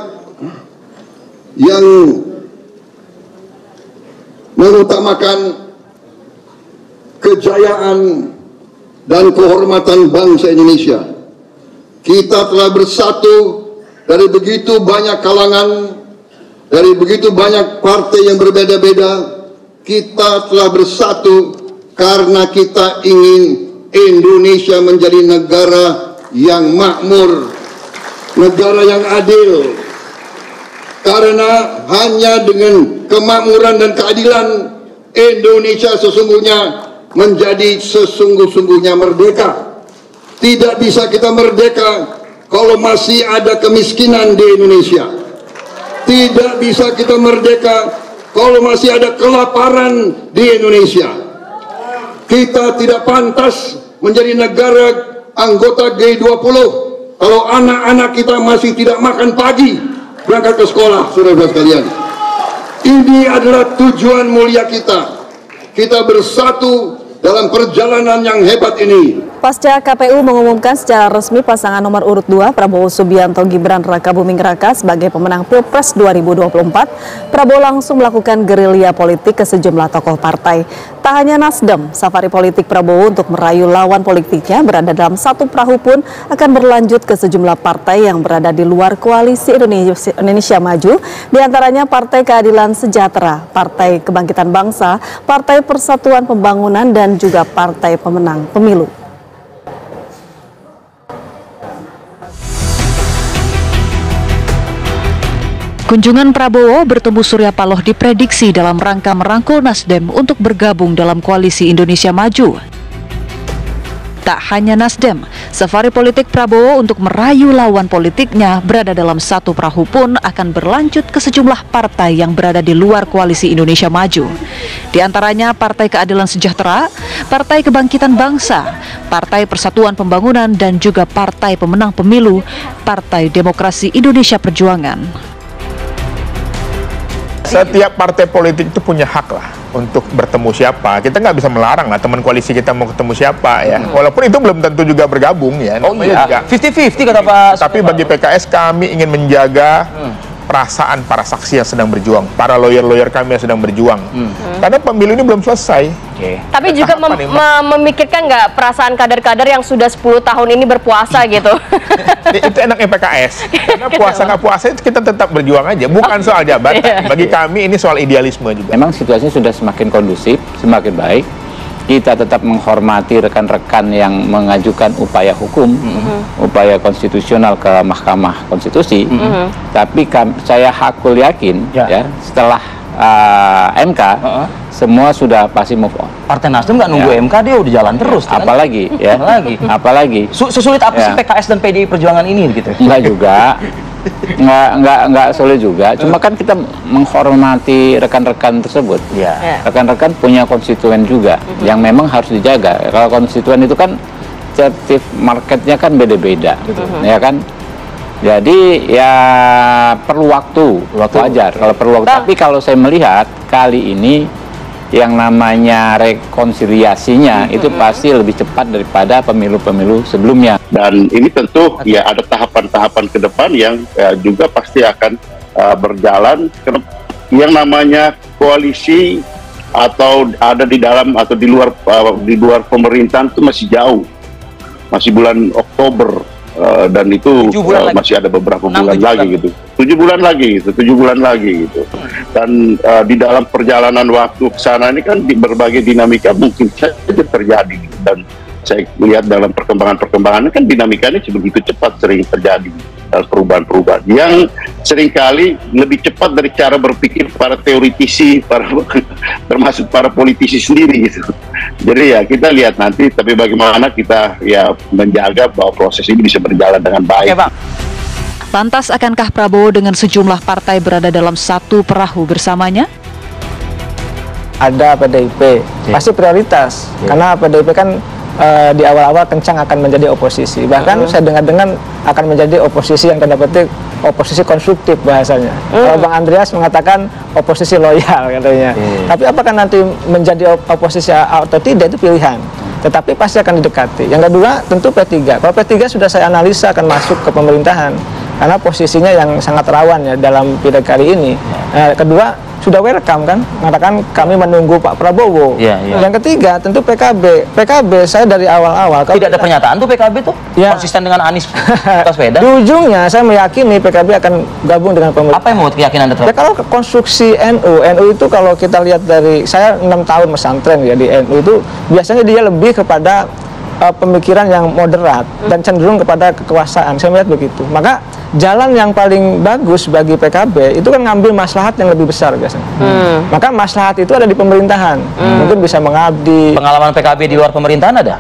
yang mengutamakan kejayaan dan kehormatan bangsa Indonesia. Kita telah bersatu dari begitu banyak kalangan, dari begitu banyak partai yang berbeda-beda. Kita telah bersatu karena kita ingin Indonesia menjadi negara yang makmur, negara yang adil. Karena hanya dengan kemakmuran dan keadilan Indonesia sesungguhnya menjadi sesungguh-sungguhnya merdeka. Tidak bisa kita merdeka kalau masih ada kemiskinan di Indonesia. Tidak bisa kita merdeka kalau masih ada kelaparan di Indonesia. Kita tidak pantas menjadi negara anggota G20 kalau anak-anak kita masih tidak makan pagi berangkat ke sekolah, saudara-saudara sekalian. Ini adalah tujuan mulia kita. Kita bersatu dalam perjalanan yang hebat ini. Pasca KPU mengumumkan secara resmi pasangan nomor urut 2 Prabowo Subianto Gibran Rakabuming Raka sebagai pemenang Pilpres 2024, Prabowo langsung melakukan gerilya politik ke sejumlah tokoh partai. Tak hanya Nasdem, safari politik Prabowo untuk merayu lawan politiknya berada dalam satu perahu pun akan berlanjut ke sejumlah partai yang berada di luar koalisi Indonesia Maju, diantaranya Partai Keadilan Sejahtera, Partai Kebangkitan Bangsa, Partai Persatuan Pembangunan, dan juga Partai Pemenang Pemilu. Kunjungan Prabowo bertemu Surya Paloh diprediksi dalam rangka merangkul Nasdem untuk bergabung dalam koalisi Indonesia Maju. Tak hanya Nasdem, safari politik Prabowo untuk merayu lawan politiknya berada dalam satu perahu pun akan berlanjut ke sejumlah partai yang berada di luar koalisi Indonesia Maju. Di antaranya Partai Keadilan Sejahtera, Partai Kebangkitan Bangsa, Partai Persatuan Pembangunan, dan juga Partai Pemenang Pemilu, Partai Demokrasi Indonesia Perjuangan. Setiap partai politik itu punya hak lah untuk bertemu siapa. Kita nggak bisa melarang lah teman koalisi kita mau ketemu siapa ya. Walaupun itu belum tentu juga bergabung ya. Oh iya, 50-50 kata Pak. Tapi bagi PKS kami ingin menjaga perasaan para saksi yang sedang berjuang, para lawyer-lawyer kami yang sedang berjuang. Karena pemilu ini belum selesai. Tapi juga memikirkan nggak perasaan kader-kader yang sudah 10 tahun ini berpuasa gitu? Itu enaknya PKS. Karena puasa nggak puasa itu kita tetap berjuang aja, bukan soal jabatan. Bagi kami ini soal idealisme juga. Memang situasinya sudah semakin kondusif, semakin baik. Kita tetap menghormati rekan-rekan yang mengajukan upaya hukum, upaya konstitusional ke Mahkamah Konstitusi. Tapi saya hakul yakin ya setelah MK semua sudah pasti move on. Partai Nasdem nggak nunggu MK, dia udah jalan terus. Apalagi ya? Apalagi? Sulit apa sih PKS dan PDI Perjuangan ini gitu? Enggak juga. Nggak sulit juga, cuma kan kita menghormati rekan-rekan tersebut. Rekan-rekan punya konstituen juga yang memang harus dijaga. Kalau konstituen itu kan captive marketnya kan beda-beda, ya kan. Jadi ya perlu waktu wajar kalau perlu waktu. Tapi kalau saya melihat kali ini yang namanya rekonsiliasinya itu pasti lebih cepat daripada pemilu-pemilu sebelumnya. Dan ini tentu ya ada tahapan-tahapan ke depan yang juga pasti akan berjalan. Yang namanya koalisi atau ada di dalam atau di luar pemerintahan itu masih jauh, masih bulan Oktober. Dan itu masih ada beberapa bulan lagi gitu. 7 bulan lagi gitu. Dan di dalam perjalanan waktu ke sana ini kan di berbagai dinamika mungkin saja terjadi. Dan saya lihat dalam perkembangan-perkembangan kan dinamikanya begitu cepat sering terjadi perubahan-perubahan yang seringkali lebih cepat dari cara berpikir para teoritisi, termasuk para politisi sendiri gitu. Jadi ya kita lihat nanti, tapi bagaimana kita ya menjaga bahwa proses ini bisa berjalan dengan baik. Lantas akankah Prabowo dengan sejumlah partai berada dalam satu perahu bersamanya? Ada PDIP, pasti prioritas, karena PDIP kan di awal-awal kencang akan menjadi oposisi. Bahkan saya dengar-dengar akan menjadi oposisi yang tanda petik oposisi konstruktif bahasanya. Kalau Bang Andreas mengatakan oposisi loyal katanya. Tapi apakah nanti menjadi oposisi atau tidak itu pilihan. Tetapi pasti akan didekati. Yang kedua tentu P3. Kalau P3 sudah saya analisa akan masuk ke pemerintahan karena posisinya yang sangat rawan ya dalam pileg kali ini. Kedua sudah welcome kan, mengatakan kami menunggu Pak Prabowo. Yang ketiga tentu PKB. PKB saya dari awal-awal tidak ada pernyataan tuh PKB tuh konsisten dengan Anies Baswedan. Di ujungnya saya meyakini PKB akan gabung dengan pemerintah. Apa yang membuat keyakinan Anda? Ya kalau konstruksi NU itu kalau kita lihat dari saya 6 tahun pesantren ya di NU itu biasanya dia lebih kepada pemikiran yang moderat dan cenderung kepada kekuasaan. Saya melihat begitu. Maka jalan yang paling bagus bagi PKB itu kan ngambil maslahat yang lebih besar biasanya. Maka maslahat itu ada di pemerintahan. Mungkin bisa mengabdi. Pengalaman PKB di luar pemerintahan ada?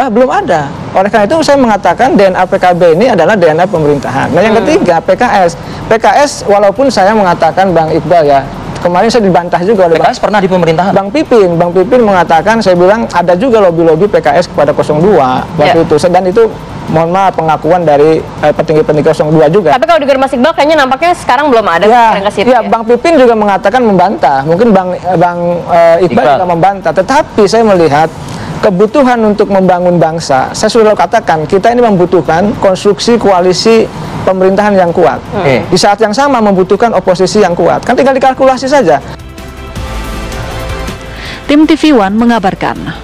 Belum ada. Oleh karena itu saya mengatakan DNA PKB ini adalah DNA pemerintahan. Nah yang ketiga PKS. PKS walaupun saya mengatakan Bang Iqbal ya, kemarin saya dibantah juga oleh PKS pernah di pemerintahan. Bang Pipin mengatakan, saya bilang ada juga lobby-lobby PKS kepada 02 waktu itu. Dan itu mohon maaf pengakuan dari petinggi-petinggi 02 juga. Tapi kalau dengar Mas Iqbal kayaknya nampaknya sekarang belum ada ya, Bang Pipin juga mengatakan membantah. Mungkin Bang Iqbal juga membantah. Tetapi saya melihat kebutuhan untuk membangun bangsa. Saya sudah katakan kita ini membutuhkan konstruksi koalisi pemerintahan yang kuat. Di saat yang sama membutuhkan oposisi yang kuat. Kan tinggal dikalkulasi saja. Tim TV One mengabarkan.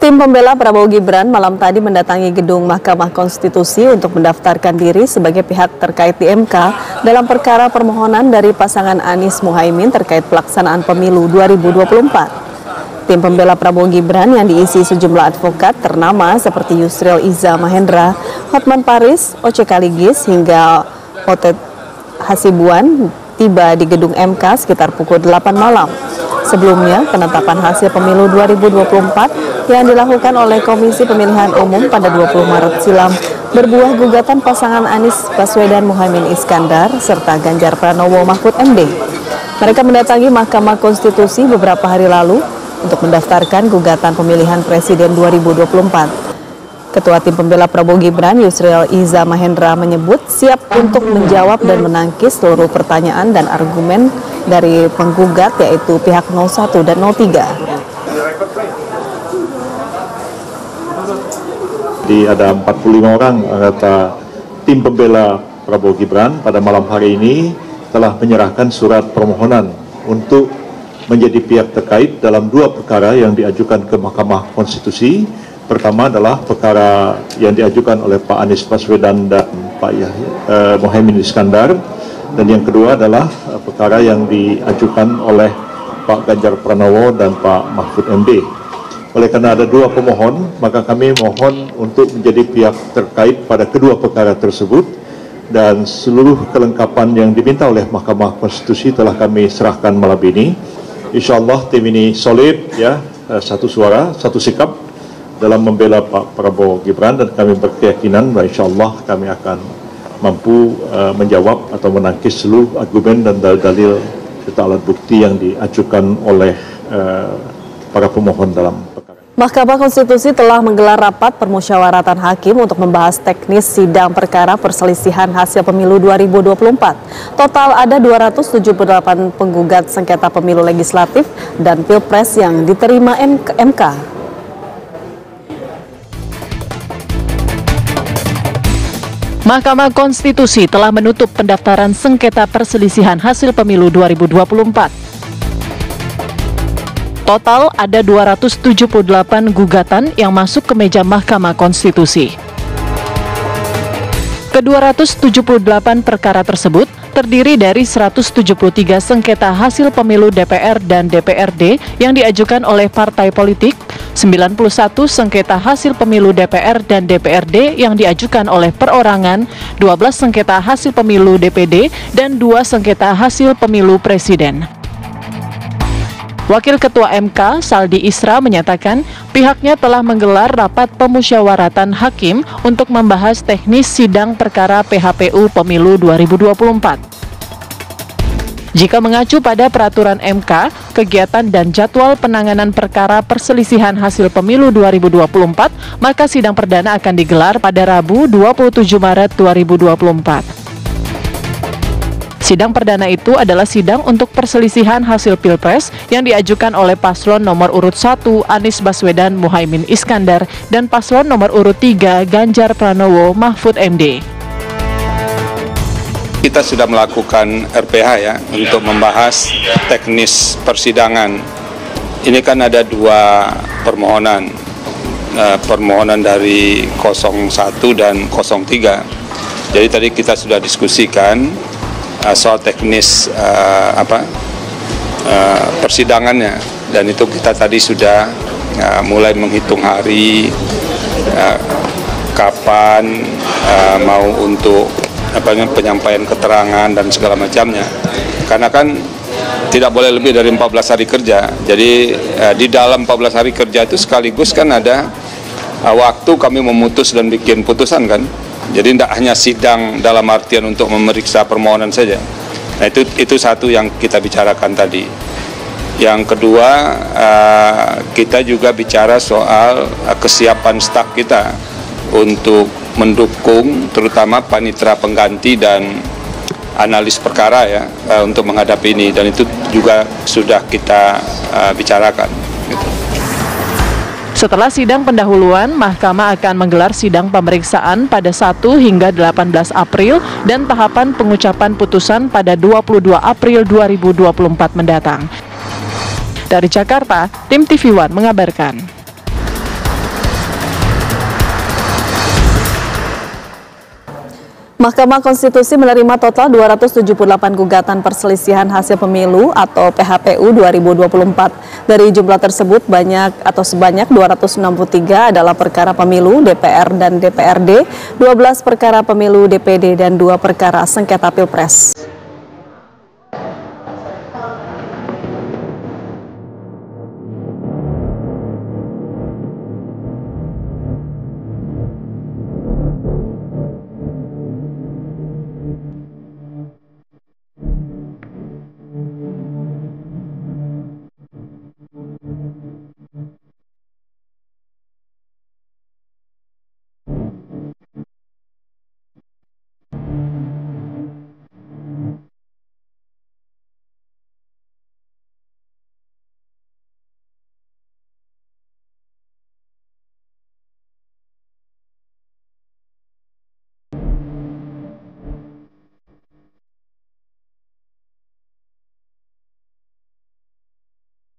Tim pembela Prabowo Gibran malam tadi mendatangi gedung Mahkamah Konstitusi untuk mendaftarkan diri sebagai pihak terkait di MK dalam perkara permohonan dari pasangan Anies Muhaimin terkait pelaksanaan pemilu 2024. Tim pembela Prabowo Gibran yang diisi sejumlah advokat ternama seperti Yusril Iza Mahendra, Hotman Paris, Oce Kaligis hingga Otet Hasibuan tiba di gedung MK sekitar pukul 8 malam. Sebelumnya, penetapan hasil pemilu 2024 yang dilakukan oleh Komisi Pemilihan Umum pada 20 Maret silam berbuah gugatan pasangan Anies Baswedan Muhaimin Iskandar serta Ganjar Pranowo Mahfud MD. Mereka mendatangi Mahkamah Konstitusi beberapa hari lalu untuk mendaftarkan gugatan pemilihan Presiden 2024. Ketua Tim Pembela Prabowo Gibran, Yusril Iza Mahendra menyebut siap untuk menjawab dan menangkis seluruh pertanyaan dan argumen dari penggugat, yaitu pihak 01 dan 03. Ada 45 orang anggota Tim Pembela Prabowo Gibran pada malam hari ini telah menyerahkan surat permohonan untuk menjadi pihak terkait dalam 2 perkara yang diajukan ke Mahkamah Konstitusi. Pertama adalah perkara yang diajukan oleh Pak Anies Baswedan dan Pak Muhaimin Iskandar, dan yang kedua adalah perkara yang diajukan oleh Pak Ganjar Pranowo dan Pak Mahfud MD. Oleh karena ada 2 pemohon, maka kami mohon untuk menjadi pihak terkait pada kedua perkara tersebut, dan seluruh kelengkapan yang diminta oleh Mahkamah Konstitusi telah kami serahkan malam ini. Insya Allah tim ini solid, ya, satu suara, satu sikap dalam membela Pak Prabowo Gibran, dan kami berkeyakinan bahwa insya Allah kami akan mampu menjawab atau menangkis seluruh argumen dan dalil-dalil serta alat bukti yang diajukan oleh para pemohon dalam perkara. Mahkamah Konstitusi telah menggelar rapat permusyawaratan hakim untuk membahas teknis sidang perkara perselisihan hasil pemilu 2024. Total ada 278 penggugat sengketa pemilu legislatif dan pilpres yang diterima MK. Mahkamah Konstitusi telah menutup pendaftaran sengketa perselisihan hasil pemilu 2024. Total ada 278 gugatan yang masuk ke meja Mahkamah Konstitusi. Ke-278 perkara tersebut terdiri dari 173 sengketa hasil pemilu DPR dan DPRD yang diajukan oleh partai politik, 91 sengketa hasil pemilu DPR dan DPRD yang diajukan oleh perorangan, 12 sengketa hasil pemilu DPD, dan 2 sengketa hasil pemilu presiden. Wakil Ketua MK, Saldi Isra, menyatakan pihaknya telah menggelar rapat pemusyawaratan hakim untuk membahas teknis sidang perkara PHPU Pemilu 2024. Jika mengacu pada peraturan MK, kegiatan dan jadwal penanganan perkara perselisihan hasil pemilu 2024, maka sidang perdana akan digelar pada Rabu 27 Maret 2024. Sidang perdana itu adalah sidang untuk perselisihan hasil Pilpres yang diajukan oleh paslon nomor urut 1 Anies Baswedan Muhaimin Iskandar dan paslon nomor urut 3 Ganjar Pranowo Mahfud MD. Kita sudah melakukan RPH ya untuk membahas teknis persidangan. Ini kan ada 2 permohonan, permohonan dari 01 dan 03. Jadi tadi kita sudah diskusikan soal teknis persidangannya, dan itu kita tadi sudah mulai menghitung hari kapan mau untuk penyampaian keterangan dan segala macamnya, karena kan tidak boleh lebih dari 14 hari kerja. Jadi di dalam 14 hari kerja itu sekaligus kan ada waktu kami memutus dan bikin putusan kan. Jadi tidak hanya sidang dalam artian untuk memeriksa permohonan saja. Nah itu satu yang kita bicarakan tadi. Yang kedua, kita juga bicara soal kesiapan staf kita untuk mendukung terutama panitera pengganti dan analis perkara ya untuk menghadapi ini, dan itu juga sudah kita bicarakan. Gitu. Setelah sidang pendahuluan, Mahkamah akan menggelar sidang pemeriksaan pada 1 hingga 18 April dan tahapan pengucapan putusan pada 22 April 2024 mendatang. Dari Jakarta, tim TV One mengabarkan. Mahkamah Konstitusi menerima total 278 gugatan perselisihan hasil pemilu atau PHPU 2024. Dari jumlah tersebut sebanyak 263 adalah perkara pemilu DPR dan DPRD, 12 perkara pemilu DPD dan 2 perkara sengketa Pilpres.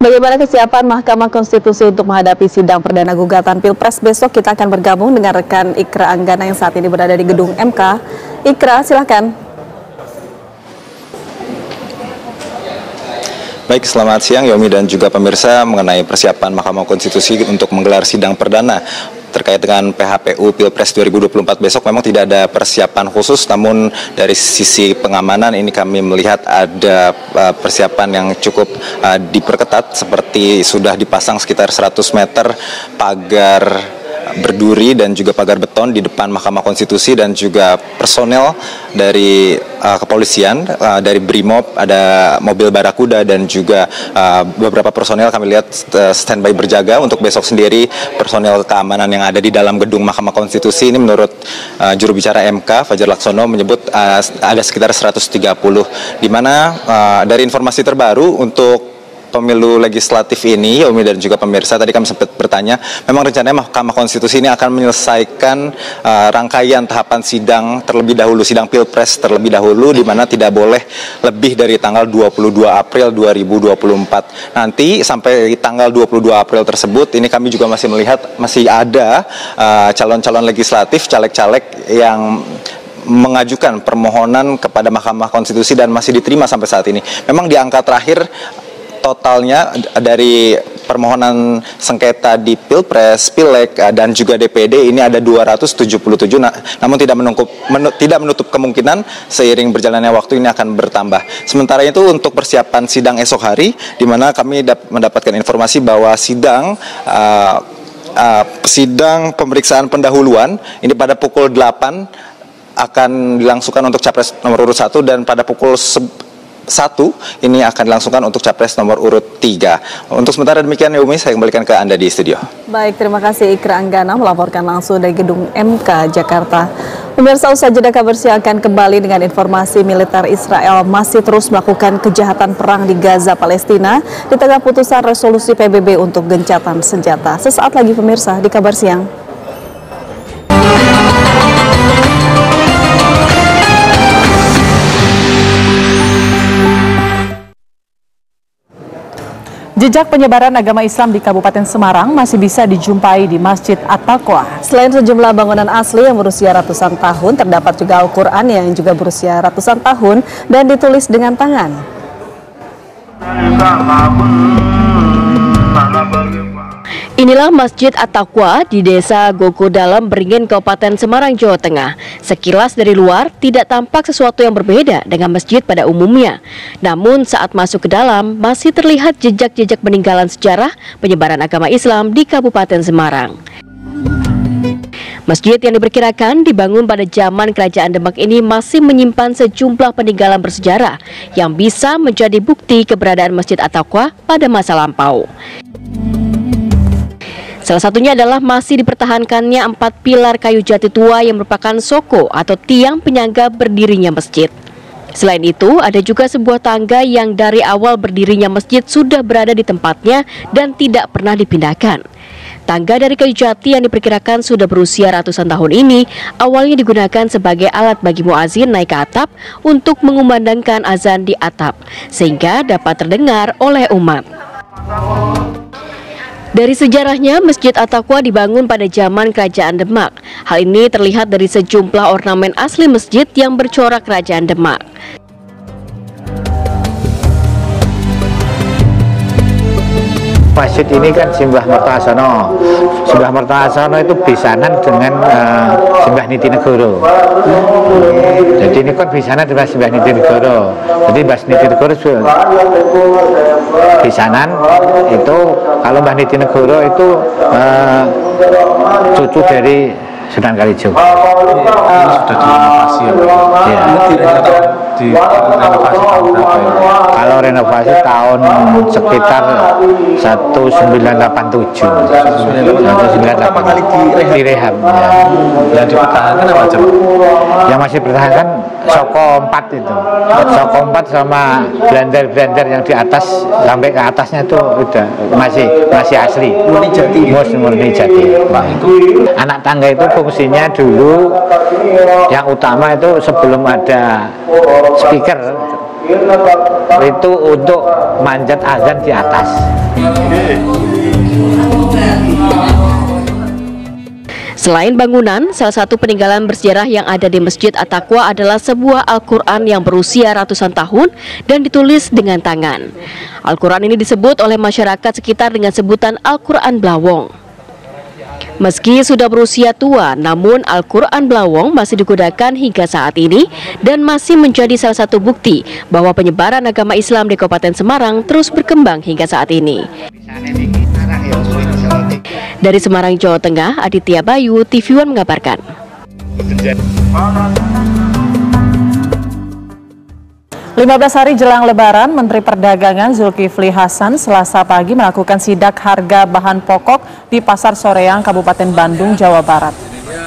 Bagaimana kesiapan Mahkamah Konstitusi untuk menghadapi sidang perdana gugatan Pilpres besok? Kita akan bergabung dengan rekan Ikra Anggana yang saat ini berada di gedung MK. Ikra, silakan. Baik, selamat siang Yomi dan juga pemirsa. Mengenai persiapan Mahkamah Konstitusi untuk menggelar sidang perdana terkait dengan PHPU Pilpres 2024 besok, memang tidak ada persiapan khusus, namun dari sisi pengamanan ini kami melihat ada persiapan yang cukup diperketat, seperti sudah dipasang sekitar 100 meter pagar berduri dan juga pagar beton di depan Mahkamah Konstitusi, dan juga personel dari kepolisian, dari Brimob, ada mobil Barakuda dan juga beberapa personel kami lihat standby berjaga untuk besok sendiri. Personel keamanan yang ada di dalam gedung Mahkamah Konstitusi ini menurut juru bicara MK Fajar Laksono menyebut ada sekitar 130, di mana dari informasi terbaru untuk pemilu legislatif ini, Yomi dan juga pemirsa, tadi kami sempat bertanya, memang rencananya Mahkamah Konstitusi ini akan menyelesaikan rangkaian tahapan sidang terlebih dahulu, sidang Pilpres terlebih dahulu, di mana tidak boleh lebih dari tanggal 22 April 2024. Nanti sampai tanggal 22 April tersebut, ini kami juga masih melihat masih ada calon-calon legislatif, caleg-caleg yang mengajukan permohonan kepada Mahkamah Konstitusi dan masih diterima sampai saat ini. Memang di angka terakhir totalnya dari permohonan sengketa di Pilpres, Pileg, dan juga DPD ini ada 277, namun tidak menutup kemungkinan seiring berjalannya waktu ini akan bertambah. Sementara itu untuk persiapan sidang esok hari, di mana kami mendapatkan informasi bahwa sidang pemeriksaan pendahuluan ini pada pukul 8 akan dilangsungkan untuk Capres nomor urut 1, dan pada pukul 1 ini akan dilangsungkan untuk Capres nomor urut 3. Untuk sementara demikian, Yumi, saya kembalikan ke Anda di studio. Baik, terima kasih Ikra Anggana melaporkan langsung dari gedung MK Jakarta. Pemirsa, usai jeda kabar siang akan kembali dengan informasi militer Israel masih terus melakukan kejahatan perang di Gaza, Palestina di tengah putusan resolusi PBB untuk gencatan senjata. Sesaat lagi pemirsa di kabar siang. Jejak penyebaran agama Islam di Kabupaten Semarang masih bisa dijumpai di Masjid At-Taqwa. Selain sejumlah bangunan asli yang berusia ratusan tahun, terdapat juga Al-Quran yang juga berusia ratusan tahun dan ditulis dengan tangan. Inilah Masjid At-Taqwa di Desa Gogo Dalam, Beringin, Kabupaten Semarang, Jawa Tengah. Sekilas dari luar tidak tampak sesuatu yang berbeda dengan masjid pada umumnya. Namun saat masuk ke dalam masih terlihat jejak-jejak peninggalan sejarah penyebaran agama Islam di Kabupaten Semarang. Masjid yang diperkirakan dibangun pada zaman Kerajaan Demak ini masih menyimpan sejumlah peninggalan bersejarah yang bisa menjadi bukti keberadaan Masjid At-Taqwa pada masa lampau. Salah satunya adalah masih dipertahankannya 4 pilar kayu jati tua yang merupakan soko atau tiang penyangga berdirinya masjid. Selain itu, ada juga sebuah tangga yang dari awal berdirinya masjid sudah berada di tempatnya dan tidak pernah dipindahkan. Tangga dari kayu jati yang diperkirakan sudah berusia ratusan tahun ini awalnya digunakan sebagai alat bagi muazin naik ke atap untuk mengumandangkan azan di atap, sehingga dapat terdengar oleh umat. Dari sejarahnya, Masjid At-Taqwa dibangun pada zaman Kerajaan Demak. Hal ini terlihat dari sejumlah ornamen asli masjid yang bercorak Kerajaan Demak. Masjid ini kan Simbah Mertoasono. Simbah Mertoasono itu bisanan dengan Simbah Nitinegoro. Jadi ini kan bisanan dengan Simbah Nitinegoro. Jadi Mbah Nitinegoro bisanan itu, kalau Mbah Nitinegoro itu cucu dari Sunan Kalijogo. Ini sudah direnovasi ya, Pak? Ya. Direnovasi tahun berapa ya? Kalau renovasi tahun sekitar 1987. 1988 kali direhab. Ya. Yang dipertahankan apa aja, Pak? Yang masih dipertahankan Soko 4 itu. Soko 4 sama blender-blender yang di atas sampai ke atasnya itu udah masih asli. Murni jati. Murni jati. Nah, itu anak tangga itu fungsinya dulu yang utama itu sebelum ada speaker Itu untuk manjat azan di atas. Selain bangunan, salah satu peninggalan bersejarah yang ada di Masjid At-Taqwa adalah sebuah Al-Quran yang berusia ratusan tahun dan ditulis dengan tangan. Al-Quran ini disebut oleh masyarakat sekitar dengan sebutan Al-Quran Blawong. Meski sudah berusia tua, namun Al-Quran Blawong masih digunakan hingga saat ini dan masih menjadi salah satu bukti bahwa penyebaran agama Islam di Kabupaten Semarang terus berkembang hingga saat ini. Dari Semarang, Jawa Tengah, Aditya Bayu, TV One mengabarkan. 15 hari jelang Lebaran, Menteri Perdagangan Zulkifli Hasan Selasa pagi melakukan sidak harga bahan pokok di Pasar Soreang, Kabupaten Bandung, Jawa Barat.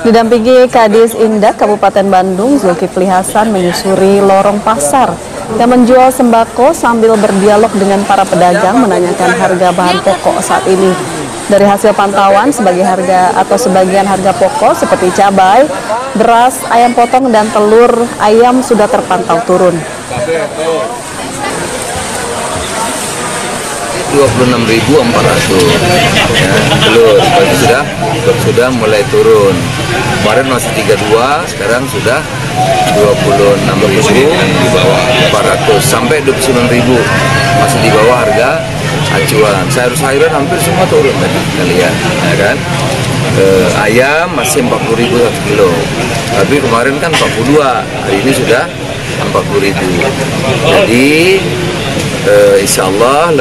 Didampingi Kadis Indak Kabupaten Bandung, Zulkifli Hasan menyusuri lorong pasar yang menjual sembako sambil berdialog dengan para pedagang menanyakan harga bahan pokok saat ini. Dari hasil pantauan, sebagian harga pokok seperti cabai, beras, ayam potong, dan telur ayam sudah terpantau turun. 26.400 ya, telur sudah mulai turun. Kemarin masih 32, sekarang sudah 26.000 di bawah 400 sampai 29.000, masih di bawah harga acuan. Sayur-sayuran hampir semua turun tadi kita lihat, ya kan. Ayam masih 40.000 1 kilo, tapi kemarin kan 42, hari ini sudah 40.000. Jadi insya Allah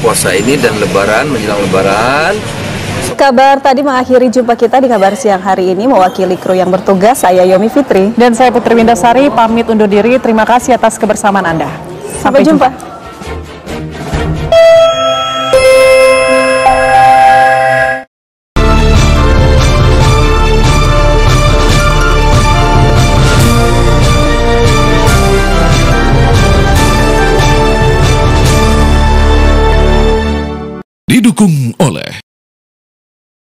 puasa ini dan Lebaran, menjelang Lebaran. Kabar tadi mengakhiri jumpa kita di Kabar Siang hari ini. Mewakili kru yang bertugas, saya Yomi Fitri. Dan saya Putri Windasari, pamit undur diri. Terima kasih atas kebersamaan Anda. Sampai jumpa.